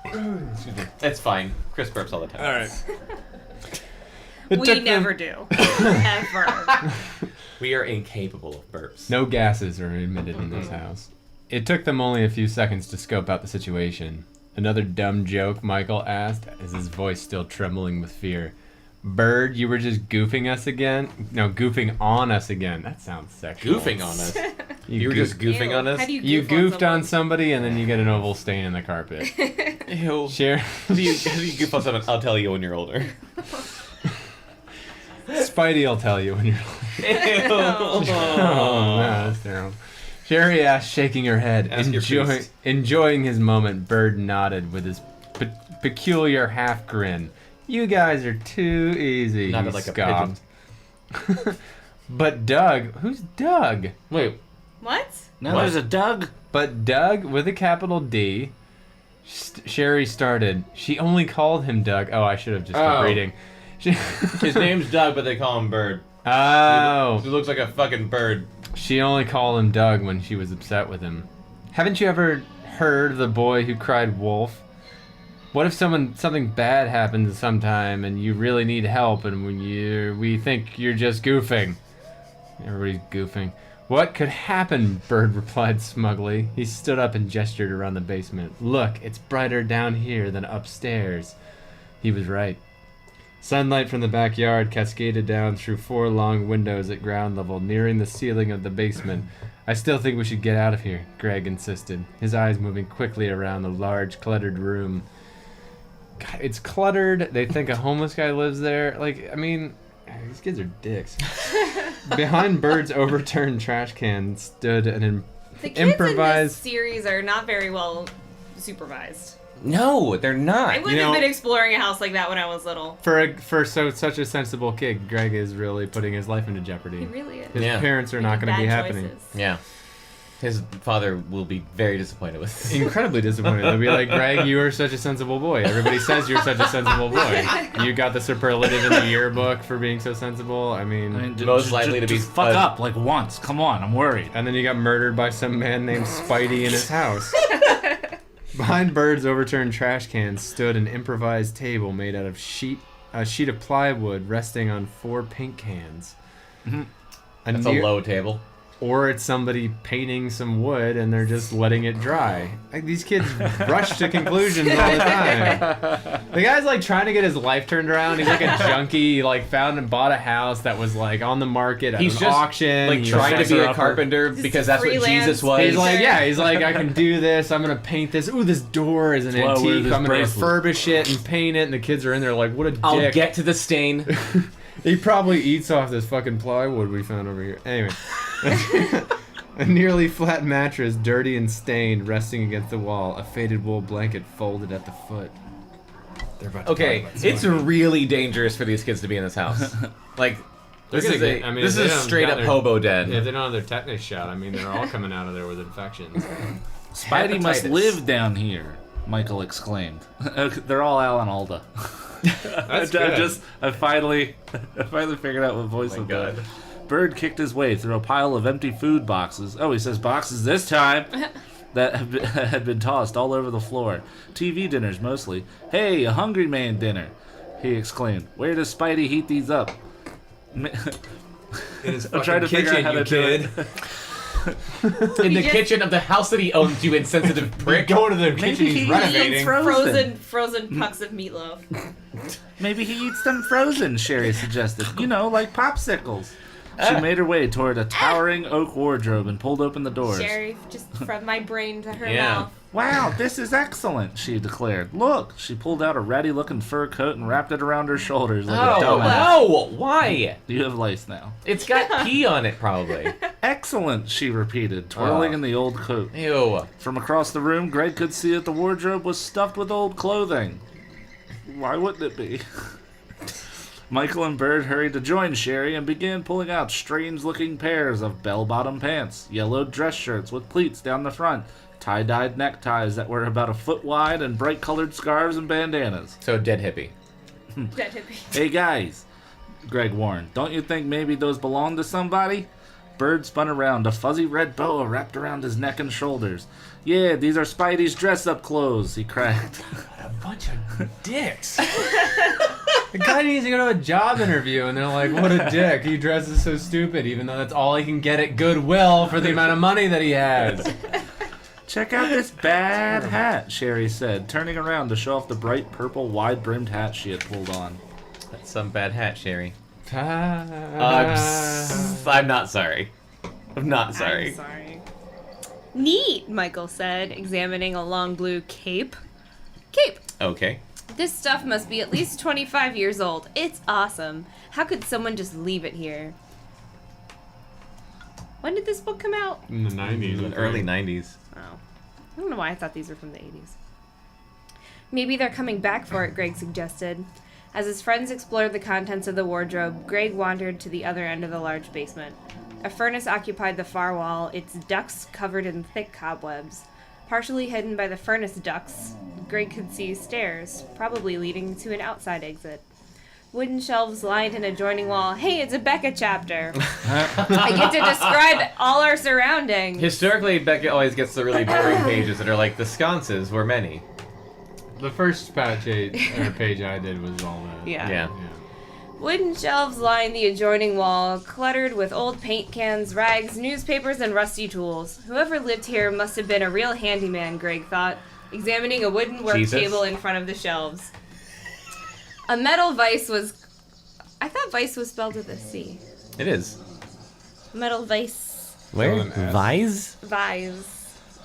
Excuse me. It's fine. Chris burps all the time. All right. We never do. Ever. We are incapable of burps. No gases are emitted in this house. It took them only a few seconds to scope out the situation. Another dumb joke, Michael asked, as his voice still trembling with fear. Bird, you were just goofing us again? No, goofing on us again. That sounds sexual. Goofing on us. You were just goofing Ew. on us? How do You goof goofed on someone? somebody and then you get an oval stain in the carpet. Ew. Share. How do you goof on someone? I'll tell you when you're older. Spidey will tell you when you're Oh, no, that's terrible. Sherry asked, shaking her head, Ask your priest. enjoying his moment. Bird nodded with his peculiar half grin. You guys are too easy. Nodded he like a scoffed. But Doug, who's Doug? Wait. What? Now What? there's a Doug. But Doug with a capital D. Sherry started. She only called him Doug. Oh, I should have just kept Oh. reading. His name's Doug, but they call him Bird. Oh. He looks like a fucking bird. She only called him Doug when she was upset with him. Haven't you ever heard of the boy who cried wolf? What if something bad happens sometime and you really need help and we think you're just goofing? Everybody's goofing. What could happen? Bird replied smugly. He stood up and gestured around the basement. Look, it's brighter down here than upstairs. He was right. Sunlight from the backyard cascaded down through 4 long windows at ground level, nearing the ceiling of the basement. I still think we should get out of here, Greg insisted, his eyes moving quickly around the large, cluttered room. God, it's cluttered. They think a homeless guy lives there. Like, I mean, these kids are dicks. Behind Bird's overturned trash can stood an The kids improvised... in this series are not very well supervised. No, they're not. I wouldn't have been exploring a house like that when I was little. For such a sensible kid, Greg is really putting his life into jeopardy. He really is. His Yeah. parents are not Making going to be bad happening. choices. Yeah. His father will be very disappointed with this. Incredibly disappointed. They'll be like, Greg, you are such a sensible boy. Everybody says you're such a sensible boy. You got the superlative in the yearbook for being so sensible. I mean, Most likely to be just fuck up like once. Come on, I'm worried. and then you got murdered by some man named Spidey in his house. Behind Bird's overturned trash can stood an improvised table made out of a sheet of plywood resting on 4 paint cans. Mm-hmm. That's a low table. Or it's somebody painting some wood and they're just letting it dry. Like, these kids rush to conclusions all the time. The guy's like trying to get his life turned around. He's like a junkie. He like found and bought a house that was like on the market at He's an just auction. like He's trying to be a fixer-upper. carpenter because that's what freelance Jesus was. He's like, Sure. yeah, he's like, I can do this. I'm gonna paint this. Ooh, this door is an Whoa, antique. with his I'm gonna bracelet. refurbish it and paint it. And the kids are in there like, what a dick. I'll get to the stain. He probably eats off this fucking plywood we found over here. Anyway. A nearly flat mattress, dirty and stained, resting against the wall. A faded wool blanket folded at the foot. They're about to Okay, talk about it's really dangerous for these kids to be in this house. Like, this They're is gonna a get- I mean, this if is they a don't straight got up their- hobo den. If they don't have their tetanus shot, I mean, they're all coming out of there with infections. Spidey must Hepatitis. live down here, Michael exclaimed. They're all Alan Alda. That's good. I finally figured out what voice Oh my of God. that. Bird kicked his way through a pile of empty food boxes. Oh, he says boxes this time. That had been tossed all over the floor. TV dinners mostly. Hey, a hungry man dinner, he exclaimed. Where does Spidey heat these up? In his I'm trying to figure out how to do it. In the just- kitchen of the house that he owns, you insensitive prick. Go to the Maybe kitchen he he's eats renovating. Frozen pucks of meatloaf. Maybe he eats them frozen, Sherry suggested. You know, like popsicles. She made her way toward a towering oak wardrobe and pulled open the doors. Sherry, just from my brain to her Yeah. mouth. Wow, this is excellent, she declared. Look, she pulled out a ratty-looking fur coat and wrapped it around her shoulders like a Oh, dumbass. no! Why? You have lace now. It's got pee on it, probably. Excellent, she repeated, twirling Oh. in the old coat. Ew. From across the room, Greg could see that the wardrobe was stuffed with old clothing. Why wouldn't it be? Michael and Bird hurried to join Sherry and began pulling out strange-looking pairs of bell-bottom pants, yellow dress shirts with pleats down the front, tie-dyed neckties that were about a foot wide, and bright-colored scarves and bandanas. So dead hippie. Dead hippie. Hey guys, Greg warned, don't you think maybe those belong to somebody? Bird spun around, a fuzzy red boa wrapped around his neck and shoulders. Yeah, these are Spidey's dress-up clothes, he cracked. A bunch of dicks. The guy needs to go to a job interview, and they're like, what a dick. He dresses so stupid, even though that's all he can get at Goodwill for the amount of money that he has. Check out this bad hat, Sherry said, turning around to show off the bright purple wide-brimmed hat she had pulled on. That's some bad hat, Sherry. I'm I'm not sorry. I'm not sorry. I'm sorry. Neat, Michael said, examining a long blue cape. Cape! Okay. This stuff must be at least 25 years old. It's awesome. How could someone just leave it here? When did this book come out? in the 90s. Early 90s. Oh. I don't know why I thought these were from the 80s. Maybe they're coming back for it, Greg suggested. As his friends explored the contents of the wardrobe, Greg wandered to the other end of the large basement. A furnace occupied the far wall, its ducts covered in thick cobwebs. Partially hidden by the furnace ducts, Greg could see stairs, probably leading to an outside exit. Wooden shelves lined an adjoining wall. Hey, it's a Bekah chapter. I get to describe all our surroundings. Historically, Bekah always gets the really boring pages that are like, the sconces were many. The first page I did was all that. Yeah. Yeah. Wooden shelves line the adjoining wall, cluttered with old paint cans, rags, newspapers, and rusty tools. Whoever lived here must have been a real handyman, Greg thought, examining a wooden work Jesus. table in front of the shelves. A metal vise was... I thought vice was spelled with a C. It is. Metal vise. Where? Spelled an S. Vise? Vise.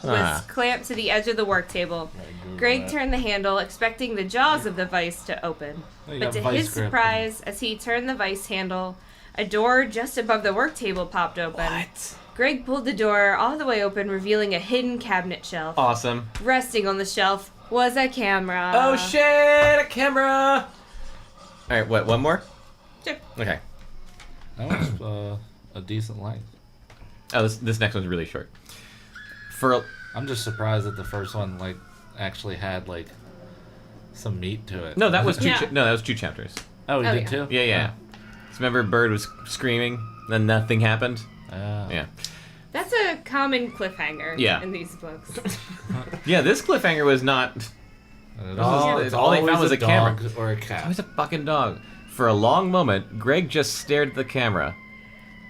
Was Ah. clamped to the edge of the work table. Greg turned the handle, expecting the jaws of the vise to open. You But got to vice his grip. surprise, as he turned the vise handle, a door just above the work table popped open. What? Greg pulled the door all the way open, revealing a hidden cabinet shelf. Awesome. Resting on the shelf was a camera. Oh shit, a camera! Alright, what, one more? Sure. Okay. That was a decent length. Oh, this next one's really short. I'm just surprised that the first one actually had some meat to it. No, that was two. Yeah. No, that was two chapters. Oh, he Oh, did yeah. too. Yeah. So remember, Bird was screaming, then nothing happened. Oh. Yeah. That's a common cliffhanger Yeah. in these books. Yeah, this cliffhanger was not. And all they found was a camera. dog or a It cat. was a fucking dog. For a long moment, Greg just stared at the camera.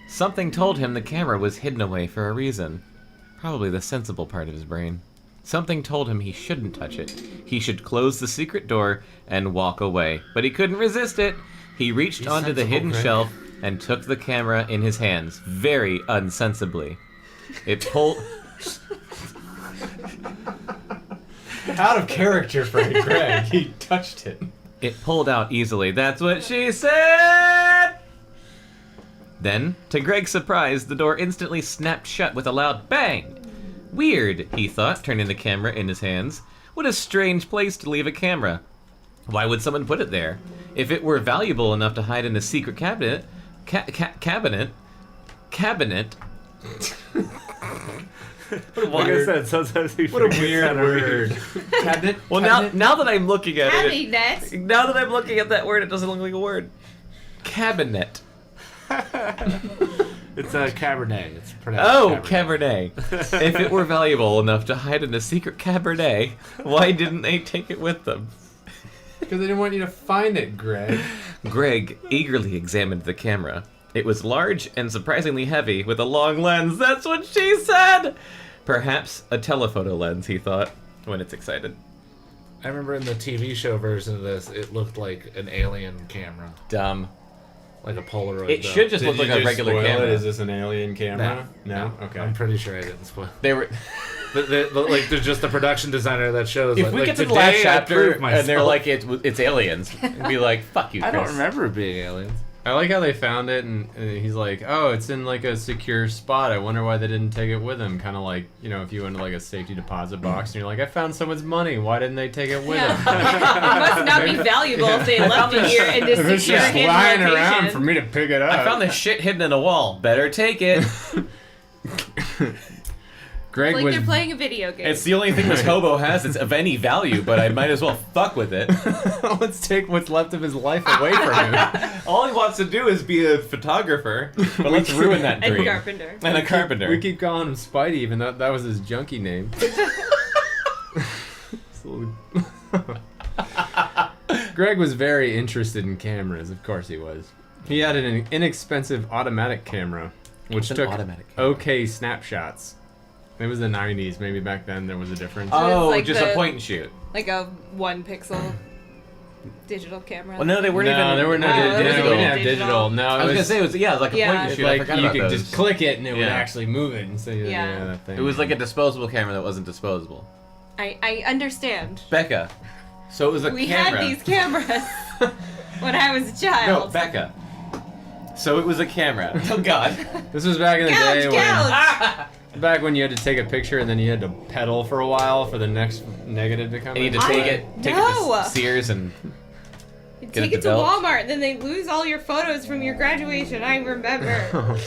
Something told him the camera was hidden away for a reason. Probably the sensible part of his brain. Something told him he shouldn't touch it. He should close the secret door and walk away. But he couldn't resist it. He reached Be onto the sensible, hidden Greg. shelf and took the camera in his hands, very unsensibly. It pulled... Out of character for Greg. He touched it. It pulled out easily. That's what she said! Then, to Greg's surprise, the door instantly snapped shut with a loud bang. Weird, he thought, turning the camera in his hands. What a strange place to leave a camera. Why would someone put it there? If it were valuable enough to hide in a secret cabinet... cabinet... Like I said, sometimes he What a forgets weird how to read. word. Cabinet? Well, now that I'm looking at it... Cabinet. Now that I'm looking at that word, it doesn't look like a word. Cabinet. It's a Cabernet. It's pronounced Oh, Cabernet. Cabernet. If it were valuable enough to hide in a secret Cabernet, why didn't they take it with them? Because they didn't want you to find it, Greg. Greg eagerly examined the camera. It was large and surprisingly heavy, with a long lens. That's what she said! Perhaps a telephoto lens, he thought, when it's excited. I remember in the TV show version of this, it looked like an alien camera, Dumb. like a Polaroid. It though. should just look like a regular spoil camera. It? Is this an alien camera? No? Okay. I'm pretty sure I didn't spoil. They were... There's just the production designer that shows. If we like, get to the today last I chapter proved and myself. they're like, it's aliens, we'd be like, fuck you, I Chris. don't remember it being aliens. I like how they found it, and he's like, "Oh, it's in like a secure spot. I wonder why they didn't take it with them." Kind of like, you know, if you went to like a safety deposit box and you're like, "I found someone's money. Why didn't they take it with them?" It must not be valuable if they left it here in this If it's secure just hidden lying location. around for me to pick it up. I found this shit hidden in a wall. Better take it. Greg Like was. they're playing a video game. It's the only thing this hobo has that's of any value, but I might as well fuck with it. Let's take what's left of his life away from him. All he wants to do is be a photographer, but let's ruin that And dream. carpenter. And a carpenter. We keep calling him Spidey, even though that was his junkie name. Greg was very interested in cameras. Of course he was. He had an inexpensive automatic camera, which What's an took automatic camera? okay snapshots. It was the 90s. Maybe back then there was a difference. Oh, like just the- a point and shoot. Like a 1 pixel digital camera. Well, no, they weren't even. No, there were no. Oh, we it was didn't have digital. digital. No, I was gonna say it was like a point and shoot. I like forgot you about could those. just click it and it would Yeah. actually move it and say Yeah. that thing. It was like a disposable camera that wasn't disposable. I understand. Becca. So it was a We camera. had these cameras when I was a No, child. Becca. So it was a camera. Oh God. This was back in the day Gouge, when gouge! back when you had to take a picture and then you had to pedal for a while for the next negative to come And you in. had to take I- it No. to Sears and Take it it to developed. Walmart, then they lose all your photos from your graduation. I remember.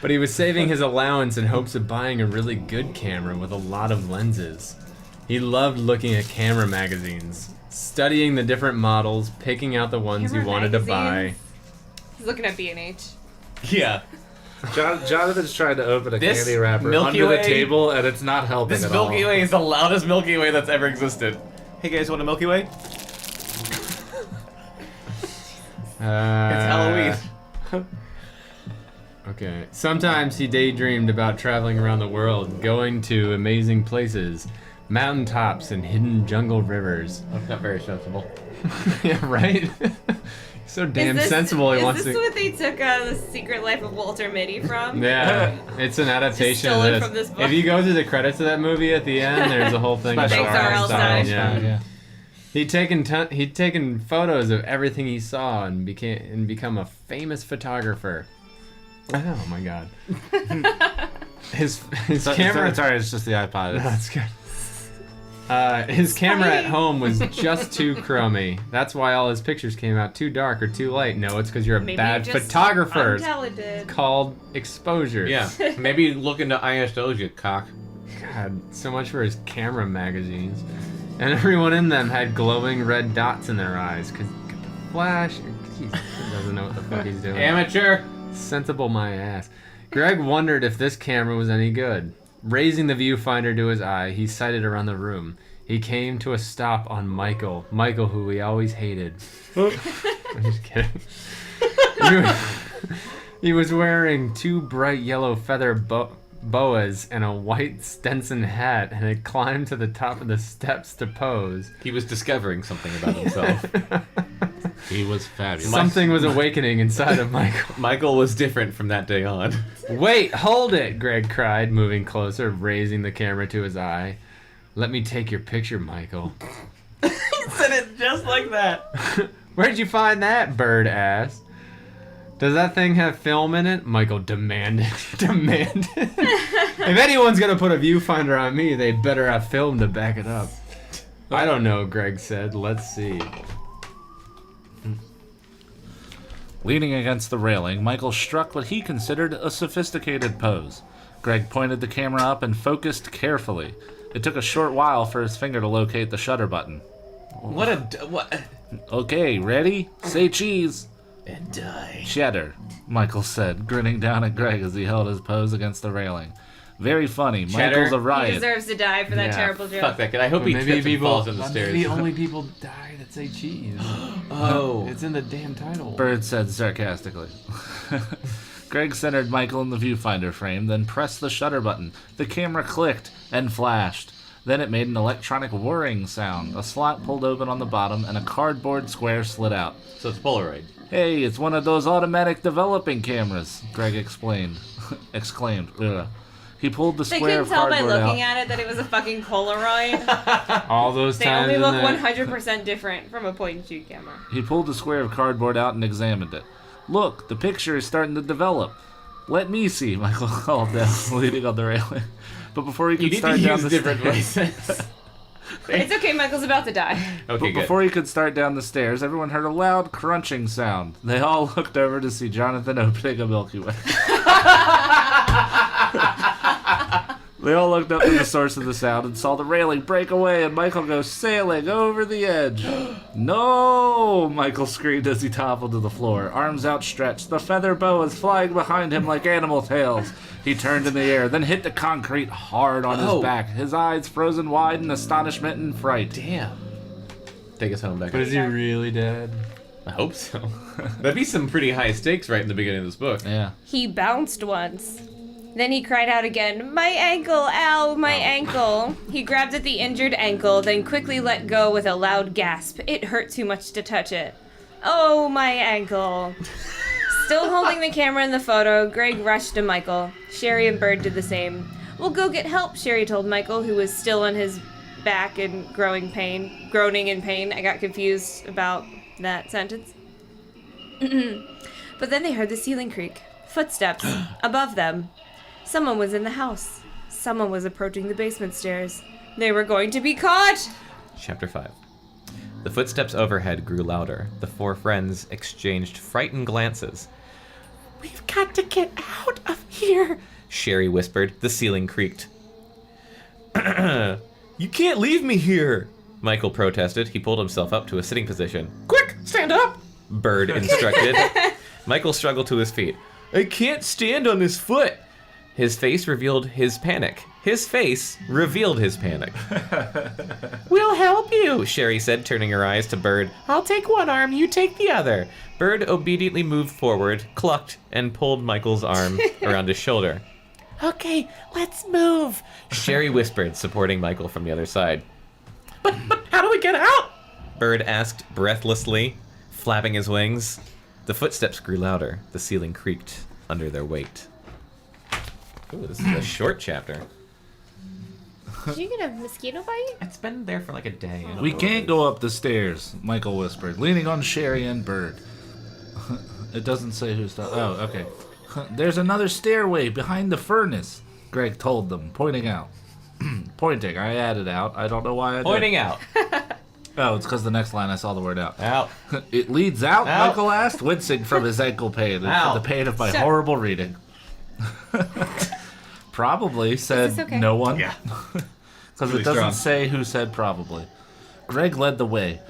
But he was saving his allowance in hopes of buying a really good camera with a lot of lenses. He loved looking at camera magazines, studying the different models, picking out the ones Camera he wanted to buy. magazines? He's looking at B&H. yeah. Jonathan's trying to open a This candy wrapper Milky under Way- the table, and it's not helping This at Milky all. Way is the loudest Milky Way that's ever existed. Hey guys, want a Milky Way? It's Halloween. Okay. Sometimes he daydreamed about traveling around the world, going to amazing places, mountaintops and hidden jungle rivers. That's not very sensible. Yeah, right? So damn sensible he wants Is this to... what they took The Secret Life of Walter Mitty from? Yeah, it's an adaptation Just of stolen this. from this book. If you go through the credits of that movie at the end, there's a whole thing about Special R.L. Stine. Yeah. He'd taken photos of everything he saw and become a famous photographer. Oh my god. His camera. Sorry, it's just the iPod. No, that's good. His camera at home was just too chromey. That's why all his pictures came out too dark or too light. No, it's because you're a Maybe bad you're just photographer. untalented. Called exposure. Yeah. Maybe look into ISOs, you cock. God, so much for his camera magazines. And everyone in them had glowing red dots in their eyes. Cause flash. He doesn't know what the fuck he's doing. Amateur. Sensible my ass. Greg wondered if this camera was any good. Raising the viewfinder to his eye, he sighted around the room. He came to a stop on Michael. Michael, who he always hated. I'm just kidding. He was wearing 2 bright yellow feather boas and a white Stetson hat and had climbed to the top of the steps to pose. He was discovering something about himself. He was fabulous. Something was awakening inside of Michael. Michael was different from that day on. Wait, hold it, Greg cried, moving closer, raising the camera to his eye. Let me take your picture, Michael. He said it just like that. Where'd you find that? Bird asked. Does that thing have film in it? Michael demanded. If anyone's gonna put a viewfinder on me, they better have film to back it up. I don't know, Greg said. Let's see. Leaning against the railing, Michael struck what he considered a sophisticated pose. Greg pointed the camera up and focused carefully. It took a short while for his finger to locate the shutter button. What? Okay, ready? Say cheese. And die. Cheddar, Michael said, grinning down at Greg as he held his pose against the railing. Very funny. Cheddar? Michael's a He riot. deserves to die for that Yeah, terrible joke. Fuck that kid. I hope he trips and falls in the stairs. Maybe only people die that say cheese. Oh. It's in the damn title. Bird said sarcastically. Greg centered Michael in the viewfinder frame, then pressed the shutter button. The camera clicked and flashed. Then it made an electronic whirring sound. A slot pulled open on the bottom, and a cardboard square slid out. So it's Polaroid. Hey, it's one of those automatic developing cameras, Greg exclaimed. Ugh. He pulled the They square couldn't of tell by cardboard looking out. at it that it was a fucking Polaroid. All those They times only in look that- 100% different from a point-and-shoot camera. He pulled the square of cardboard out and examined it. Look, the picture is starting to develop. Let me see, Michael called down, leaning on the railing. But before he You could need start to down use the different stairs, voices. It's okay, Michael's about to die. Okay, but good. before he could start down the stairs, everyone heard a loud crunching sound. They all looked over to see Jonathan opening a Milky Way. They all looked up to the source of the sound and saw the railing break away and Michael go sailing over the edge. No! Michael screamed as he toppled to the floor, arms outstretched. The feather boas flying behind him like animal tails. He turned in the air, then hit the concrete hard on his back, his eyes frozen wide in astonishment and fright. Damn. Take us home, Bekah. But is he really dead? I hope so. That'd be some pretty high stakes right in the beginning of this book. Yeah. He bounced once. Then he cried out again, "My ankle! Ow, my ankle!" He grabbed at the injured ankle, then quickly let go with a loud gasp. It hurt too much to touch it. "Oh, my ankle!" Still holding the camera and the photo, Greg rushed to Michael. Sherry and Bird did the same. "We'll go get help," Sherry told Michael, who was still on his back in groaning in pain. I got confused about that sentence. But then they heard the ceiling creak. Footsteps above them. Someone was in the house. Someone was approaching the basement stairs. They were going to be caught! Chapter 5. The footsteps overhead grew louder. The four friends exchanged frightened glances. "We've got to get out of here," Sherry whispered. The ceiling creaked. "You can't leave me here," Michael protested. He pulled himself up to a sitting position. "Quick, stand up," Bird instructed. Michael struggled to his feet. "I can't stand on this foot." His face revealed his panic. His face revealed his panic. "We'll help you," Sherry said, turning her eyes to Bird. "I'll take one arm, you take the other." Bird obediently moved forward, clucked, and pulled Michael's arm around his shoulder. "Okay, let's move," Sherry whispered, supporting Michael from the other side. But how do we get out?" Bird asked breathlessly, flapping his wings. The footsteps grew louder. The ceiling creaked under their weight. Ooh, this is a short chapter. Did you get a mosquito bite? It's been there for like a day. We can't go up the stairs, Michael whispered, leaning on Sherry and Bird. It doesn't say who's talking. Oh, okay. "There's another stairway behind the furnace," Greg told them, pointing out. Pointing, I added out. I don't know why I did. Pointing out. Oh, it's because the next line I saw the word out. Out. "It leads out?" Out. Michael asked, wincing from his ankle pain and Out. from the pain of my So- horrible reading. Probably, said this okay? no one. Yeah. Because Really it doesn't strong. say who said probably. Greg led the way.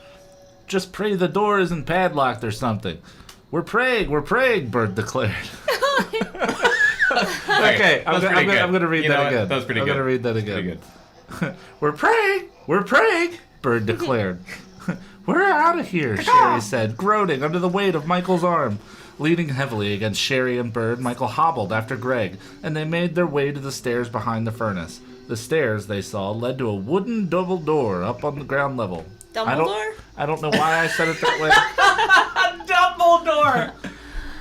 "Just pray the door isn't padlocked or something." We're praying, Bird declared. Okay, I'm going to read You know that what? again. That was pretty I'm good. going to read that again. Pretty good. We're praying, Bird declared. "We're out of here," Sherry said, groaning under the weight of Michael's arm. Leaning heavily against Sherry and Bird, Michael hobbled after Greg, and they made their way to the stairs behind the furnace. The stairs, they saw, led to a wooden double door up on the ground level. Dumbledore? I don't know why I said it that way. Dumbledore!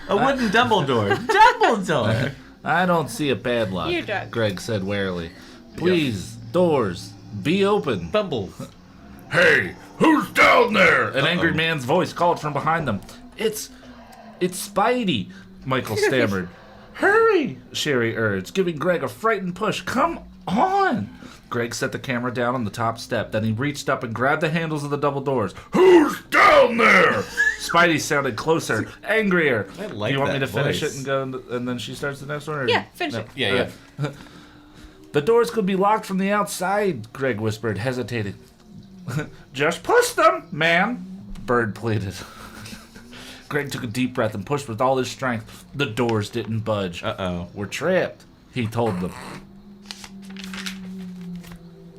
A wooden Dumbledore. Dumbledore! I don't see a padlock, You're drunk. Greg said warily. "Please, doors, be open." Bumble. Hey, who's down there? An angry man's voice called from behind them. It's Spidey," Michael stammered. "Hurry," Sherry urged, giving Greg a frightened push. "Come on." Greg set the camera down on the top step. Then he reached up and grabbed the handles of the double doors. Who's down there? Spidey sounded closer, angrier. I like Do you want me that to finish voice. it and go, and then she starts the next one? Or Yeah, finish it. Yeah. The doors could be locked from the outside, Greg whispered, hesitating. "Just push them, man," Bird pleaded. Greg took a deep breath and pushed with all his strength. The doors didn't budge. Uh-oh. "We're trapped," he told them.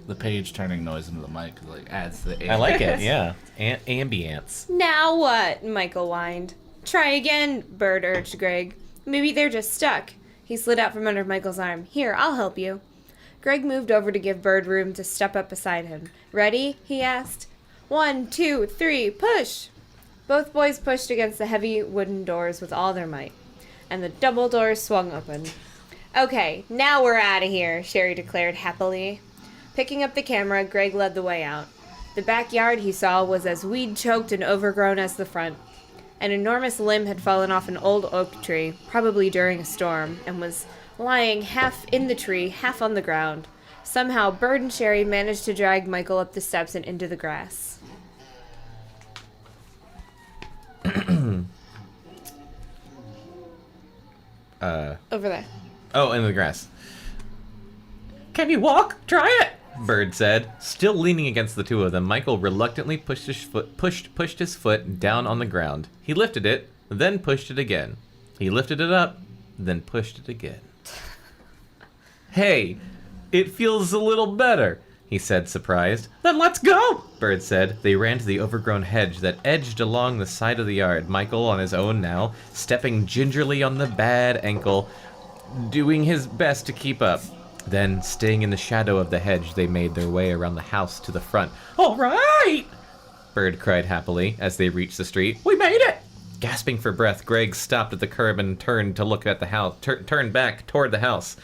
The page turning noise into the mic adds to the I like it, yeah. Ambience. Now what? Michael whined. "Try again," Bird urged Greg. "Maybe they're just stuck." He slid out from under Michael's arm. "Here, I'll help you." Greg moved over to give Bird room to step up beside him. "Ready?" he asked. 1, 2, 3, push! Both boys pushed against the heavy wooden doors with all their might, and the double doors swung open. Okay, now we're out of here, Sherry declared happily. Picking up the camera, Greg led the way out. The backyard he saw was as weed-choked and overgrown as the front. An enormous limb had fallen off an old oak tree, probably during a storm, and was lying half in the tree, half on the ground. Somehow, Bird and Sherry managed to drag Michael up the steps and into the grass. Over there. Oh, in the grass. Can you walk? Try it, Bird said. Still leaning against the two of them, Michael reluctantly pushed his foot down on the ground. He lifted it, then pushed it again. He lifted it up, then pushed it again. Hey, it feels a little better, he said, surprised. Then let's go, Bird said. They ran to the overgrown hedge that edged along the side of the yard, Michael on his own now, stepping gingerly on the bad ankle, doing his best to keep up. Then, staying in the shadow of the hedge, they made their way around the house to the front. All right, Bird cried happily as they reached the street. We made it! Gasping for breath, Greg stopped at the curb and turned to look at the house. Turned back toward the house.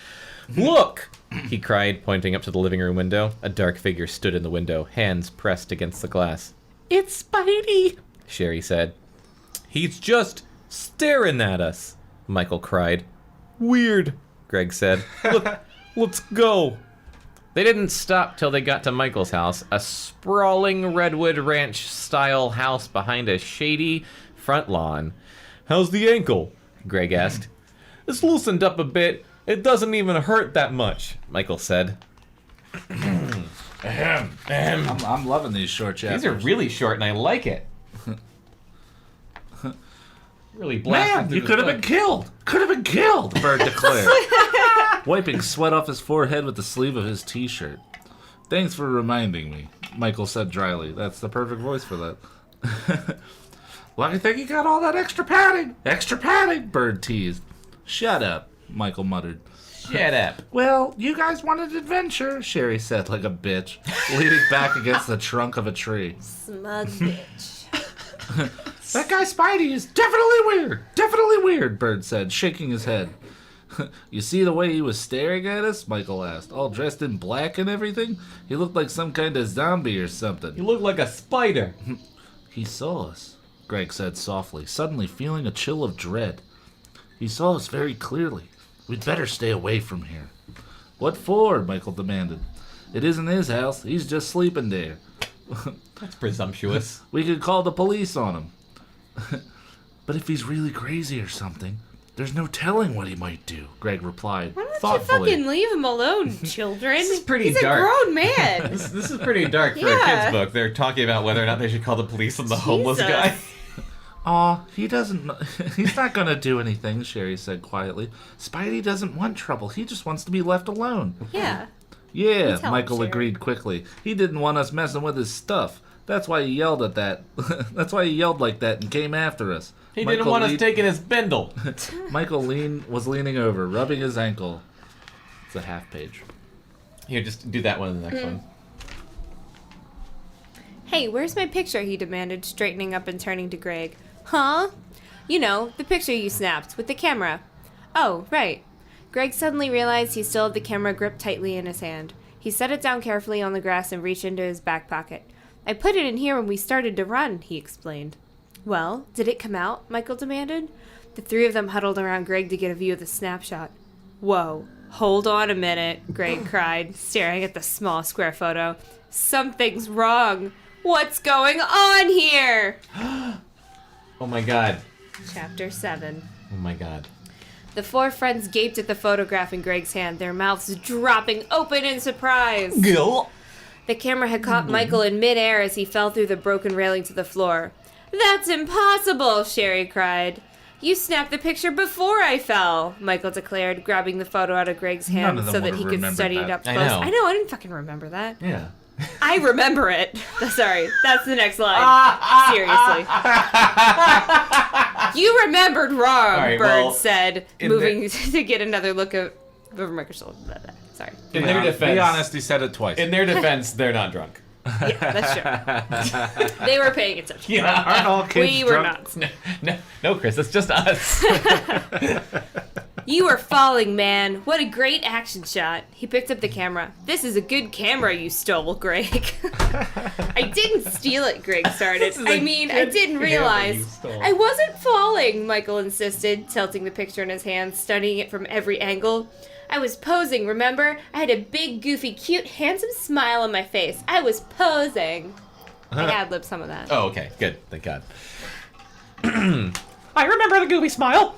Look! He cried, pointing up to the living room window. A dark figure stood in the window, hands pressed against the glass. It's Spidey, Sherry said. He's just staring at us, Michael cried. Weird, Greg said. Look, let's go. They didn't stop till they got to Michael's house, a sprawling redwood ranch-style house behind a shady front lawn. How's the ankle? Greg asked. It's loosened up a bit. It doesn't even hurt that much, Michael said. I'm loving these short chapters. These are really short, and I like it. Really blasted. Man, you could have been killed. Could have been killed, Bird declared, wiping sweat off his forehead with the sleeve of his t-shirt. Thanks for reminding me, Michael said dryly. That's the perfect voice for that. Well, I think you got all that extra padding. Extra padding, Bird teased. Shut up, Michael muttered. Shut up. Well, you guys wanted adventure, Sherry said like a bitch, leaning back against the trunk of a tree. Smug bitch. That guy Spidey is definitely weird. Definitely weird, Bird said, shaking his head. You see the way he was staring at us? Michael asked. All dressed in black and everything? He looked like some kind of zombie or something. You look like a spider. He saw us, Greg said softly, suddenly feeling a chill of dread. He saw us very clearly. We'd better stay away from here. What for? Michael demanded. It isn't his house. He's just sleeping there. That's presumptuous. We could call the police on him. But if he's really crazy or something, there's no telling what he might do, Greg replied, Why don't thoughtfully. you fucking leave him alone, children? This is pretty He's dark. a grown man. This is pretty dark for a Yeah. kid's book. They're talking about whether or not they should call the police on the homeless Jesus. guy. Aw, he's not gonna do anything, Sherry said quietly. Spidey doesn't want trouble. He just wants to be left alone. Yeah. Yeah, tell him, Michael Sherry. agreed quickly. He didn't want us messing with his stuff. That's why he yelled at that. That's why he yelled like that and came after us. He didn't want us taking his bindle. Michael was leaning over, rubbing his ankle. It's a half page. Here, just do that one in the next one. Hey, where's my picture? He demanded, straightening up and turning to Greg. Huh? You know, the picture you snapped with the camera. Oh, right. Greg suddenly realized he still had the camera gripped tightly in his hand. He set it down carefully on the grass and reached into his back pocket. I put it in here when we started to run, he explained. Well, did it come out? Michael demanded. The three of them huddled around Greg to get a view of the snapshot. Whoa, hold on a minute, Greg cried, staring at the small square photo. Something's wrong. What's going on here? Oh my god. Chapter 7. Oh my god. The four friends gaped at the photograph in Greg's hand, their mouths dropping open in surprise. Gil. The camera had caught Michael in midair as he fell through the broken railing to the floor. That's impossible, Sherry cried. You snapped the picture before I fell, Michael declared, grabbing the photo out of Greg's None hand of them so that would he have could remembered study it that. up I close. know. I didn't fucking remember that. Yeah. I remember it. Sorry, that's the next line. Seriously. You remembered wrong, right, Bird well, said, in moving to get another look over Michael's shoulder. Sorry. In their defense, Be honest, he said it twice. In their defense, they're not drunk. Yeah, that's true. They were paying attention. Yeah. Aren't all kids We were drunk? not. No, Chris, it's just us. You are falling, man. What a great action shot. He picked up the camera. This is a good camera you stole, Greg. I didn't steal it, Greg started. I didn't realize. I wasn't falling, Michael insisted, tilting the picture in his hands, studying it from every angle. I was posing, remember? I had a big, goofy, cute, handsome smile on my face. I was posing. I ad-libbed some of that. Oh, okay. Good. Thank God. I remember the goofy smile.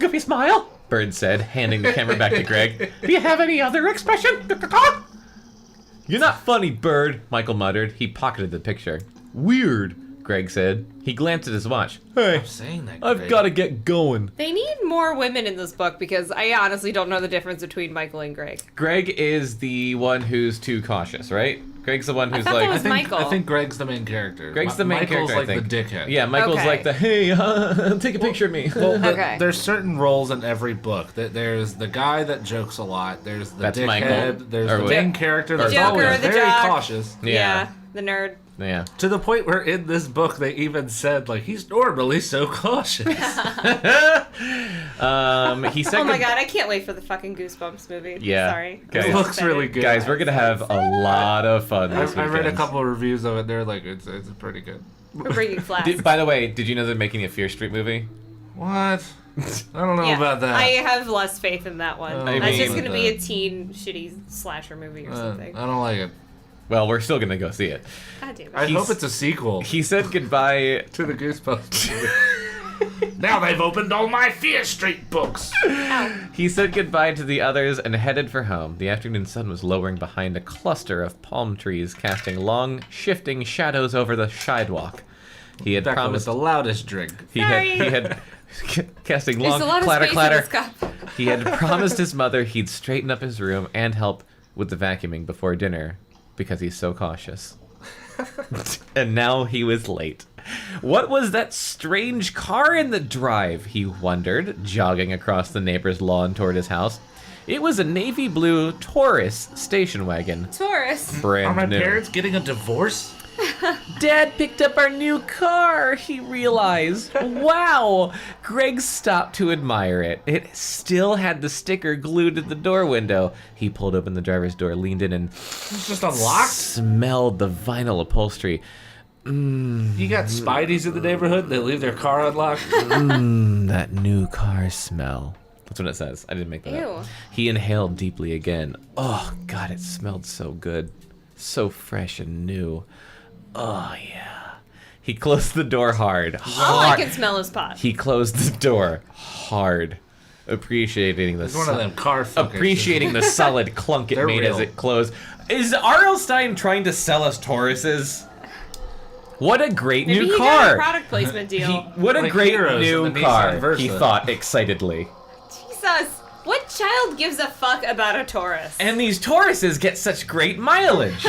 Bird said, handing the camera back to Greg. Do you have any other expression? You're not funny, Bird, Michael muttered. He pocketed the picture. Weird, Greg said. He glanced at his watch. Hey, I'm saying that, I've Greg. got to get going. They need more women in this book because I honestly don't know the difference between Michael and Greg. Greg is the one who's too cautious, right? Greg's the one who's thought that like... was Michael. I think Greg's the main character. Greg's the main Michael's character, I like think. the dickhead. Yeah, Michael's Okay. like the, hey, take a picture of me. Well, Okay. There's certain roles in every book. There's the guy that jokes a lot. There's the That's dickhead. Michael. There's Or the what? main character that's Joker, always the very jock. cautious. Yeah, the nerd. Yeah. To the point where in this book they even said, like, he's normally so cautious. He said... Oh my god, I can't wait for the fucking Goosebumps movie. Yeah. Sorry. Guys- It looks really good. Guys, we're going to have a lot of fun this I read a weekend. couple of reviews of it. They're like, it's pretty good. We're bringing flasks. By the way, did you know they're making a Fear Street movie? What? I don't know about that. I have less faith in that one. I That's mean- just gonna be a teen shitty slasher movie or something. I don't like it. Well, we're still going to go see it. God damn it. I hope it's a sequel He said goodbye... to the Goosebumps movie. Now they've opened all my Fear Street books. He said goodbye to the others and headed for home. The afternoon sun was lowering behind a cluster of palm trees, casting long, shifting shadows over the sidewalk. He had Becca was promised... the loudest drink. He had casting There's long a lot of clatter space clatter. in this cup. He had promised his mother he'd straighten up his room and help with the vacuuming before dinner because he's so cautious. And now he was late. What was that strange car in the drive, he wondered, jogging across the neighbor's lawn toward his house. It was a navy blue Taurus station wagon. Taurus. Are Brand my new. parents getting a divorce? Dad picked up our new car, he realized. Wow! Greg stopped to admire it. It still had the sticker glued to the door window. He pulled open the driver's door, leaned in, and It's just unlocked? smelled the vinyl upholstery. You got Spideys in the neighborhood? They leave their car unlocked? That new car smell. That's what it says. I didn't make that Ew. up. He inhaled deeply again. Oh, God, it smelled so good. So fresh and new. Oh, yeah. He closed the door hard. All I can smell is pot. He closed the door hard, appreciating the It's one of them car fuckers. appreciating the solid clunk it They're made as real. it closed. Is R.L. Stine trying to sell us Tauruses? What a great Maybe new he car! got a product placement deal. What a Like great Heroes new and the car! Nissan Versa. He thought excitedly. Jesus, what child gives a fuck about a Taurus? And these Tauruses get such great mileage.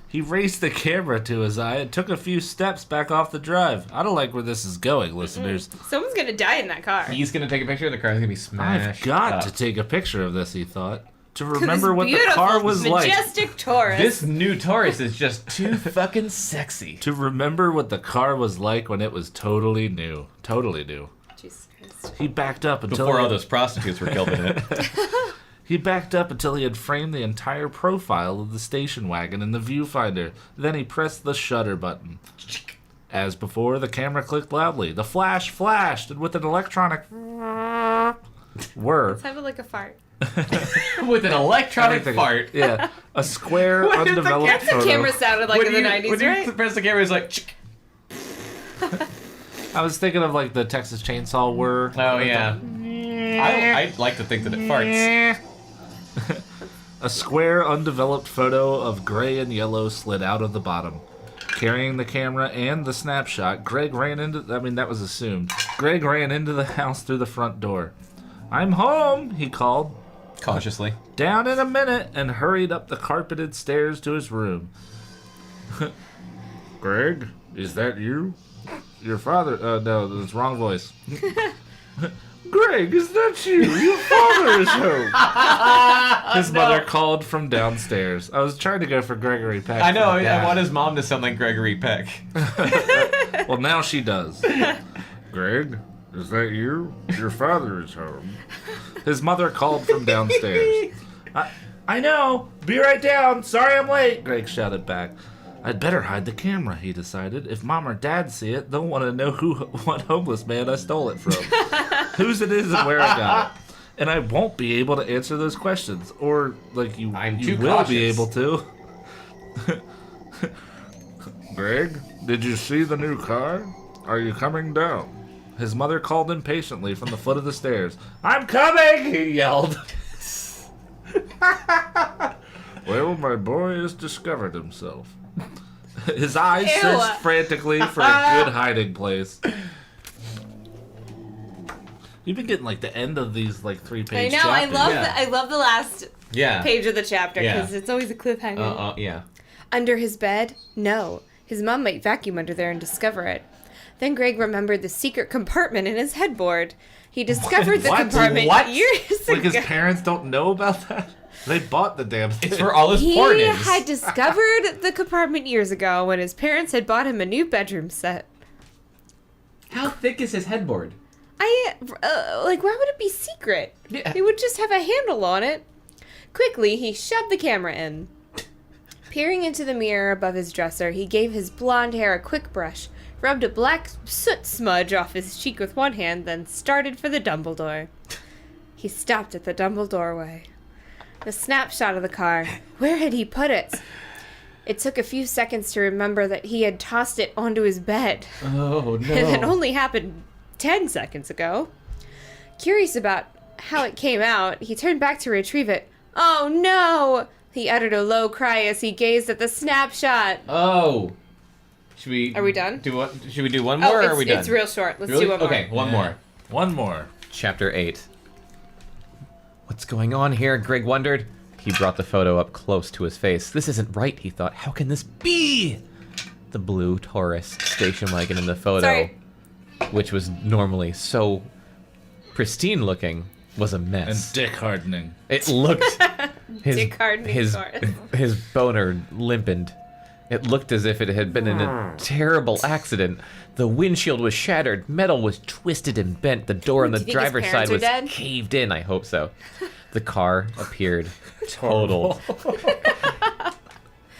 He raised the camera to his eye and took a few steps back off the drive. I don't like where this is going, listeners. Someone's gonna die in that car. He's gonna take a picture of the car. It's gonna be smashed I've got up. to take a picture of this, he thought, to This remember what the beautiful, car was like. majestic Taurus. This new Taurus is just too fucking sexy. To remember what the car was like when it was totally new. Totally new. Jesus Christ. He backed up until Before he, all those prostitutes were killed in it. he backed up until he had framed the entire profile of the station wagon in the viewfinder. Then he pressed the shutter button. As before, the camera clicked loudly. The flash flashed, and with an electronic whir, It sounded like a fart. With an electronic everything- fart. Yeah, a square, What is the undeveloped That's photo. what camera sounded like in the 90s, when right? you press the camera, it's like... chick. I was thinking of like the Texas Chainsaw whir. Oh, yeah. I like to think that it farts. A square, undeveloped photo of gray and yellow slid out of the bottom. Carrying the camera and the snapshot, Greg ran into... I mean, that was assumed. Greg ran into the house through the front door. "I'm home," he called. Cautiously. "Down in a minute," and hurried up the carpeted stairs to his room. "Greg, is that you? Your father..." No, that's wrong voice. "Greg, is that you? Your father is home." His mother called from downstairs. I was trying to go for Gregory Peck. I know, for I dad. want his mom to sound like Gregory Peck. Well, now she does. "Greg, Is that you? Your father is home. His mother called from downstairs. I know. Be right down. Sorry I'm late, Greg shouted back. I'd better hide the camera, he decided. If Mom or Dad see it, they'll want to know what homeless man I stole it from. Whose it is and where I got it. And I won't be able to answer those questions. Or, like, you will be able to. Greg, did you see the new car? Are you coming down? His mother called impatiently from the foot of the stairs. I'm coming, he yelled. Well, my boy has discovered himself. His eyes searched frantically for a good hiding place. You've been getting like the end of these like 3-page I know. chapters. I love the last Yeah. page of the chapter Yeah. because it's always a cliffhanger. Yeah. Under his bed? No. His mom might vacuum under there and discover it. Then Greg remembered the secret compartment in his headboard. He discovered the compartment years Like ago. his parents don't know about that? They bought the damn thing. It's for all his He pornings. had discovered the compartment years ago when his parents had bought him a new bedroom set. How thick is his headboard? Why would it be secret? Yeah. It would just have a handle on it. Quickly, he shoved the camera in. Peering into the mirror above his dresser, he gave his blonde hair a quick brush, rubbed a black soot smudge off his cheek with one hand, then started for the Dumbledore. He stopped at the Dumble doorway. The snapshot of the car. Where had he put it? It took a few seconds to remember that he had tossed it onto his bed. Oh, no. It had only happened 10 seconds ago. Curious about how it came out, he turned back to retrieve it. Oh no! He uttered a low cry as he gazed at the snapshot. Oh. Should we... Are we done? Should we do one more, or are we done? It's real short. Let's Really? do one more. Okay, one more. One more. Chapter 8. What's going on here? Greg wondered. He brought the photo up close to his face. This isn't right, he thought. How can this be? The blue Taurus station wagon in the photo, Sorry. which was normally so pristine looking, was a And mess. dick hardening. It looked Dick hardening Taurus. his boner limpened. It looked as if it had been in a terrible accident. The windshield was shattered, metal was twisted and bent, the door on the Do you think his driver's parents side are was dead? caved in. I hope so. The car appeared totaled.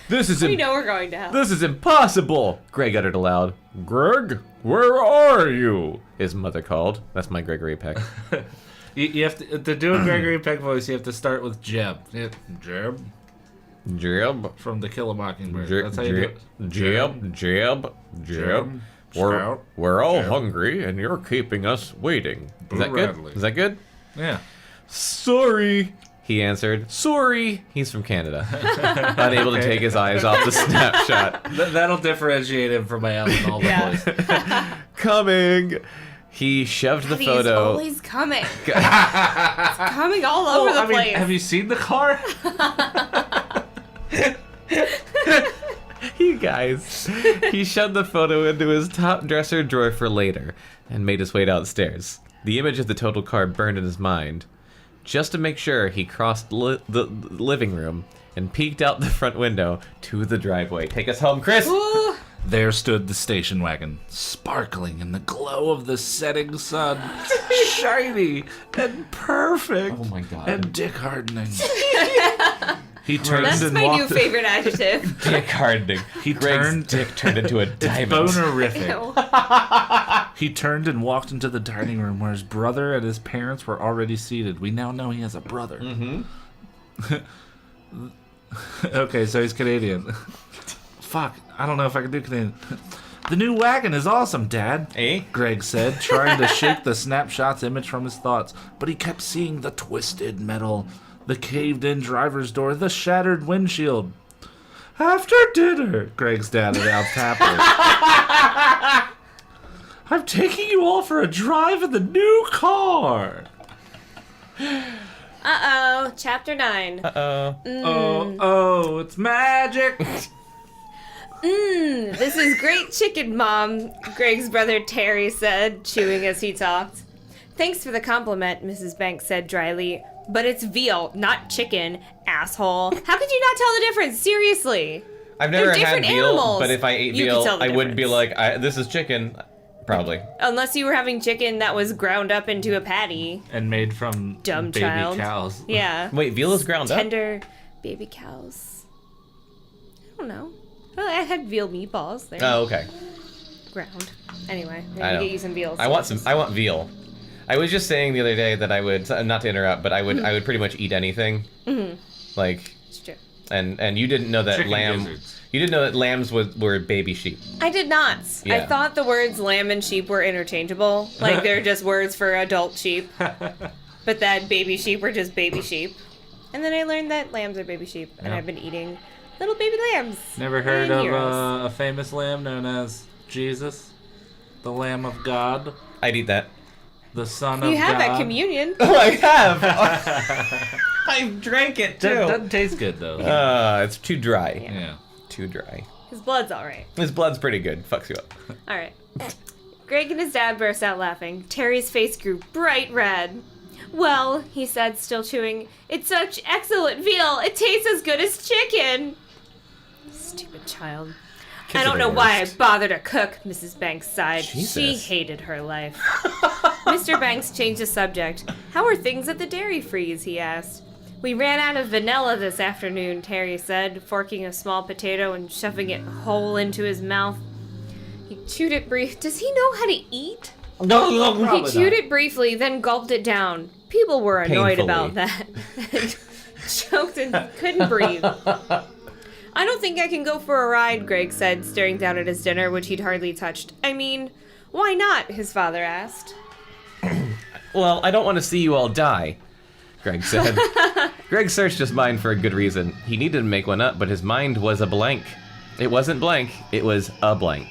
This is We know we're going to hell. this is impossible! Greg uttered aloud. Greg, where are you? His mother called. That's my Gregory Peck. You have to do a Gregory Peck voice. You have to start with Jeb. Jeb Jib. from To Kill a Mockingbird. Jib. That's how you do it. Jib. Scout. We're all hungry, and you're keeping us waiting. Is that good? Radley. Is that good? Yeah. Sorry, he answered. Sorry. He's from Canada. Unable to take his eyes off the snapshot. That'll differentiate him from my alcohol voice. Coming. He shoved the He's photo. always coming. It's coming all over the place. Have you seen the car? You guys. He shoved the photo into his top dresser drawer for later and made his way downstairs. The image of the total car burned in his mind. Just to make sure, he crossed the living room and peeked out the front window to the driveway. Take us home, Chris! Ooh. There stood the station wagon, sparkling in the glow of the setting sun, shiny and perfect. Oh my God. And dick hardening. He turned That's and my new walked. favorite adjective. Dick hardening. He Greg's turned. dick turned into a It's diamond. bonerific. Ew. He turned and walked into the dining room where his brother and his parents were already seated. We now know he has a brother. Mm-hmm. Okay, so he's Canadian. Fuck, I don't know if I can do Canadian. The new wagon is awesome, Dad. Eh? Greg said, trying to shake the snapshot's image from his thoughts. But he kept seeing the twisted metal, the caved-in driver's door, the shattered windshield. After dinner, Greg's dad announced happily. I'm taking you all for a drive in the new car. Uh-oh. Chapter 9. Oh, it's magic. This is great chicken, Mom, Greg's brother Terry said, chewing as he talked. Thanks for the compliment, Mrs. Banks said dryly. But it's veal, not chicken, asshole. How could you not tell the difference? Seriously. I've never They're had different veal, animals. but if I ate You can veal, tell the I wouldn't be difference. like, this is chicken. Probably. Unless you were having chicken that was ground up into a patty. And made from Dumb baby child. cows. Yeah. Wait, veal is ground up? Tender baby cows. I don't know. Well, I had veal meatballs. They're Oh, okay. ground. Anyway, I maybe know. get you some veal. I want veal. I was just saying the other day that I would, not to interrupt, but I would pretty much eat anything. Mm-hmm. Like, It's true. and you didn't know that Chicken lamb. gizzards. You didn't know that lambs were baby sheep. I did not. Yeah. I thought the words lamb and sheep were interchangeable. Like they're just words for adult sheep. But that baby sheep were just baby sheep. And then I learned that lambs are baby sheep. And Yeah. I've been eating little baby lambs. Never heard and of heroes. a famous lamb known as Jesus, the Lamb of God, I'd eat that. the Son of You have God. at communion. Oh, I have. I drank it too. Doesn't taste good though. It's too dry. Yeah. Too dry. His blood's alright. His blood's pretty good. Fucks you up. Alright. Greg and his dad burst out laughing. Terry's face grew bright red. Well, he said, still chewing, it's such excellent veal. It tastes as good as chicken. Stupid child. Kids I are don't the know why I worst. bother to cook, Mrs. Banks sighed. She Jesus. hated her life. Mr. Banks changed the subject. How are things at the dairy freeze, he asked. We ran out of vanilla this afternoon, Terry said, forking a small potato and shoving it whole into his mouth. He chewed it brief. Does he know how to eat? No, He chewed it briefly, then gulped it down. People were annoyed Painfully. about that. Choked and couldn't breathe. I don't think I can go for a ride, Greg said, staring down at his dinner, which he'd hardly touched. I mean, why not? His father asked. Well, I don't want to see you all die, Greg said. Greg searched his mind for a good reason. He needed to make one up, but his mind was a blank. It wasn't blank, it was a blank.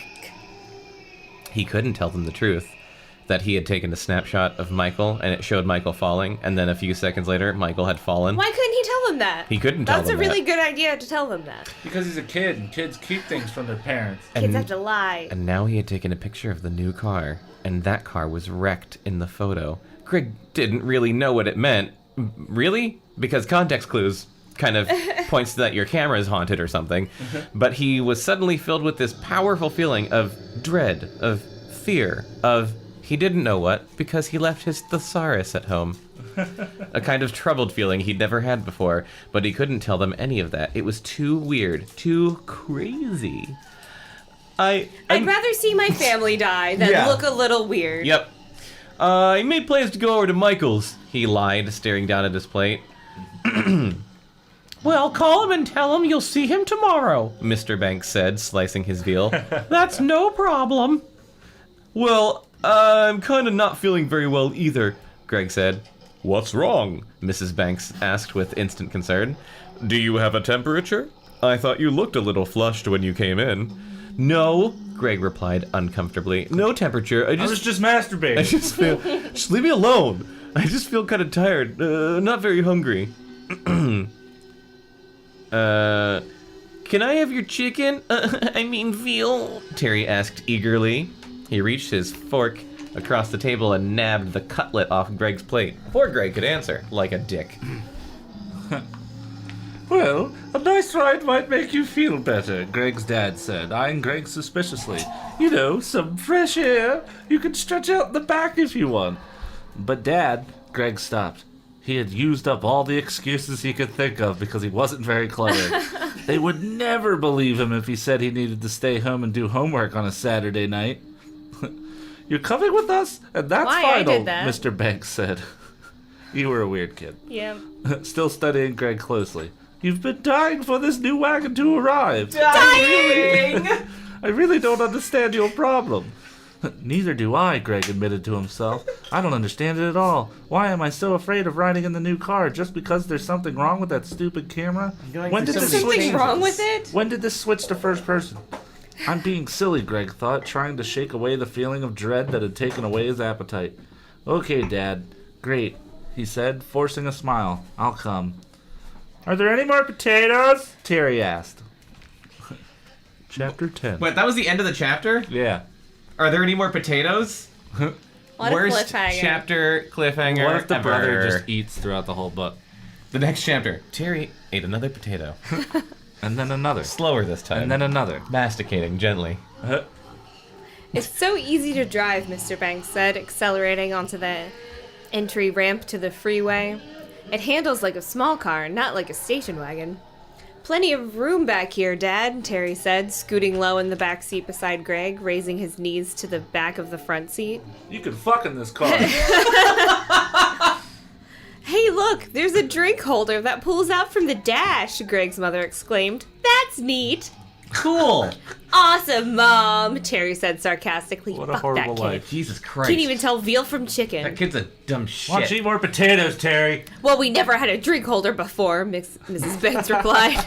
He couldn't tell them the truth. That he had taken a snapshot of Michael, and it showed Michael falling, and then a few seconds later, Michael had fallen. Why couldn't he tell them that? He couldn't tell That's them a really that. good idea to tell them that. Because he's a kid, and kids keep things from their parents. Kids have to lie. And now he had taken a picture of the new car, and that car was wrecked in the photo. Greg didn't really know what it meant. Really? Because context clues kind of points to that your camera is haunted or something. But he was suddenly filled with this powerful feeling of dread, of fear, of he didn't know what, because he left his thesaurus at home. A kind of troubled feeling he'd never had before, but he couldn't tell them any of that. It was too weird, too crazy. I'd rather see my family die than Yeah. look a little weird. Yep. I made plans to go over to Michael's, he lied, staring down at his plate. Well, call him and tell him you'll see him tomorrow. Mr. Banks said, slicing his veal. That's no problem. Well, I'm kind of not feeling very well either, Greg said. What's wrong? Mrs. Banks asked with instant concern. Do you have a temperature? I thought you looked a little flushed when you came in. No, Greg replied uncomfortably. No temperature. I was just masturbating. just feel... Just leave me alone. I just feel kind of tired. Not very hungry. Can I have your chicken? I mean veal? Terry asked eagerly. He reached his fork across the table and nabbed the cutlet off Greg's plate before Greg could answer, like a dick. Well, a nice ride might make you feel better, Greg's dad said, eyeing Greg suspiciously. You know, some fresh air. You can stretch out in the back if you want. But Dad, Greg stopped. He had used up all the excuses he could think of because he wasn't very clever. They would never believe him if he said he needed to stay home and do homework on a Saturday night. You're coming with us, and that's Why, I final, did that. Mr. Banks said. You were a weird kid. Yeah. Still studying Greg closely. You've been dying for this new wagon to arrive. Dying! I really don't understand your problem. Neither do I, Greg admitted to himself. I don't understand it at all. Why am I so afraid of riding in the new car just because there's something wrong with that stupid camera? When did Is this something switch? wrong with it? When did this switch to first person? I'm being silly, Greg thought, trying to shake away the feeling of dread that had taken away his appetite. Okay, Dad. Great, he said, forcing a smile. I'll come. Are there any more potatoes? Terry asked. Chapter 10. Wait, that was the end of the chapter? Yeah. Are there any more potatoes? What Worst a cliffhanger. chapter cliffhanger What if the ever. brother just eats throughout the whole book? The next chapter. Terry ate another potato. And then another. Slower this time. And then another. Masticating gently. It's so easy to drive, Mr. Banks said, accelerating onto the entry ramp to the freeway. It handles like a small car, not like a station wagon. Plenty of room back here, Dad, Terry said, scooting low in the back seat beside Greg, raising his knees to the back of the front seat. You can fuck in this car. Hey, look, there's a drink holder that pulls out from the dash, Greg's mother exclaimed. That's neat. Cool. Awesome, Mom, Terry said sarcastically. What a Fuck horrible that kid. life. Jesus Christ. Can't even tell veal from chicken. That kid's a dumb shit. Why don't you eat more potatoes, Terry? Well, we never had a drink holder before, Mrs. Banks replied.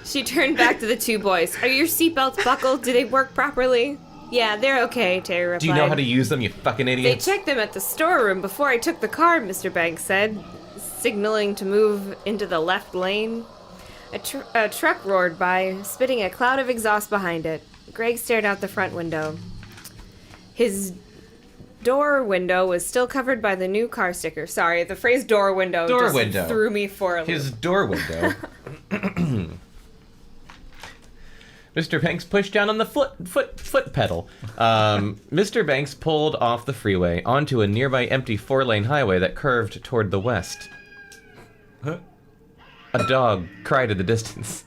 She turned back to the two boys. Are your seatbelts buckled? Do they work properly? Yeah, they're okay, Terry replied. Do you know how to use them, you fucking They idiots? checked them at the storeroom before I took the car, Mr. Banks said, signaling to move into the left lane. A truck roared by, spitting a cloud of exhaust behind it. Greg stared out the front window. His door window was still covered by the new car sticker. Sorry, the phrase door window Door just window. threw me for a loop. His door window. Mr. Banks pushed down on the foot pedal. Mr. Banks pulled off the freeway onto a nearby empty 4-lane highway that curved toward the west. Huh? A dog cried in the distance.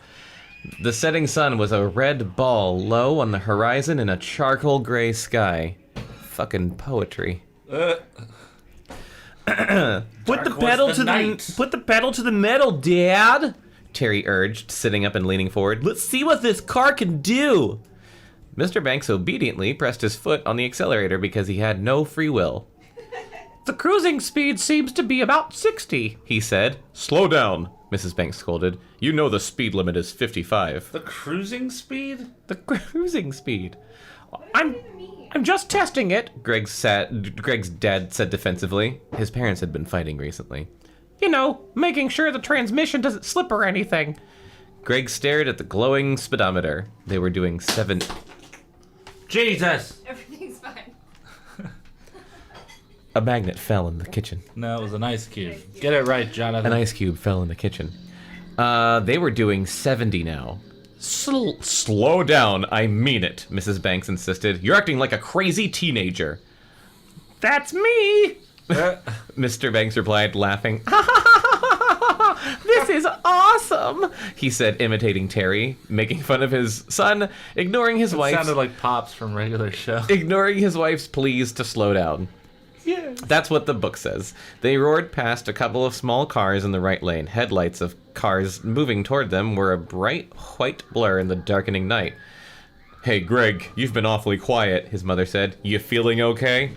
The setting sun was a red ball low on the horizon in a charcoal gray sky. Fucking poetry. Put the pedal to the metal, Dad, Terry urged, sitting up and leaning forward. Let's see what this car can do. Mr. Banks obediently pressed his foot on the accelerator because he had no free will. The cruising speed seems to be about 60, he said. Slow down, Mrs. Banks scolded. You know the speed limit is 55. The cruising speed? The cruising speed. I'm just testing it. Greg's dad said defensively. His parents had been fighting recently. You know, making sure the transmission doesn't slip or anything. Greg stared at the glowing speedometer. They were doing 7... Jesus! Everything's fine. A magnet fell in the kitchen. No, it was an ice cube. Get it right, Jonathan. An ice cube fell in the kitchen. They were doing 70 now. Slow down, I mean it, Mrs. Banks insisted. You're acting like a crazy teenager. That's me. Mr. Banks replied, laughing. This is awesome, he said, imitating Terry, making fun of his son, ignoring his wife's... sounded like Pops from Regular Show. Ignoring his wife's pleas to slow down. Yeah. That's what the book says. They roared past a couple of small cars in the right lane. Headlights of cars moving toward them were a bright white blur in the darkening night. Hey, Greg, you've been awfully quiet, his mother said. You feeling okay?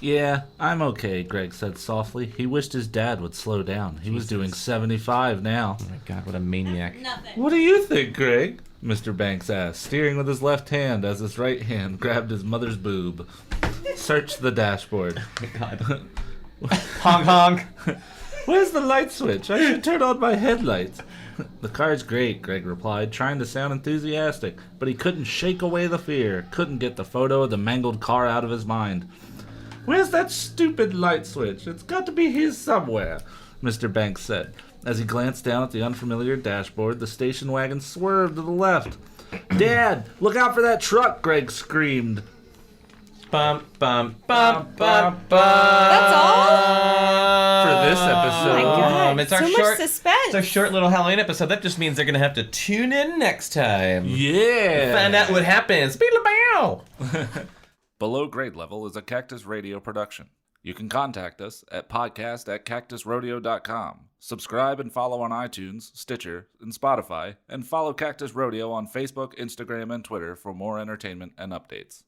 Yeah, I'm okay, Greg said softly. He wished his dad would slow down. He was doing 75 now. Oh my God, what a maniac. Nothing. What do you think, Greg? Mr. Banks asked, steering with his left hand as his right hand grabbed his mother's boob. Searched the dashboard. Oh my God. Honk honk. Where's the light switch? I should turn on my headlights. The car's great, Greg replied, trying to sound enthusiastic, but he couldn't shake away the fear, couldn't get the photo of the mangled car out of his mind. Where's that stupid light switch? It's got to be here somewhere, Mr. Banks said. As he glanced down at the unfamiliar dashboard, the station wagon swerved to the left. Dad, look out for that truck, Greg screamed. Bum, bum, bum, bum, bum. That's all? For this episode. Oh my God, It's our so short, much suspense. It's our short little Halloween episode. That just means they're going to have to tune in next time. Yeah. Find out what happens. Beedle-bow. Below Grade Level is a Cactus Radio production. You can contact us at podcast@cactusrodeo.com. Subscribe and follow on iTunes, Stitcher, and Spotify, and follow Cactus Rodeo on Facebook, Instagram, and Twitter for more entertainment and updates.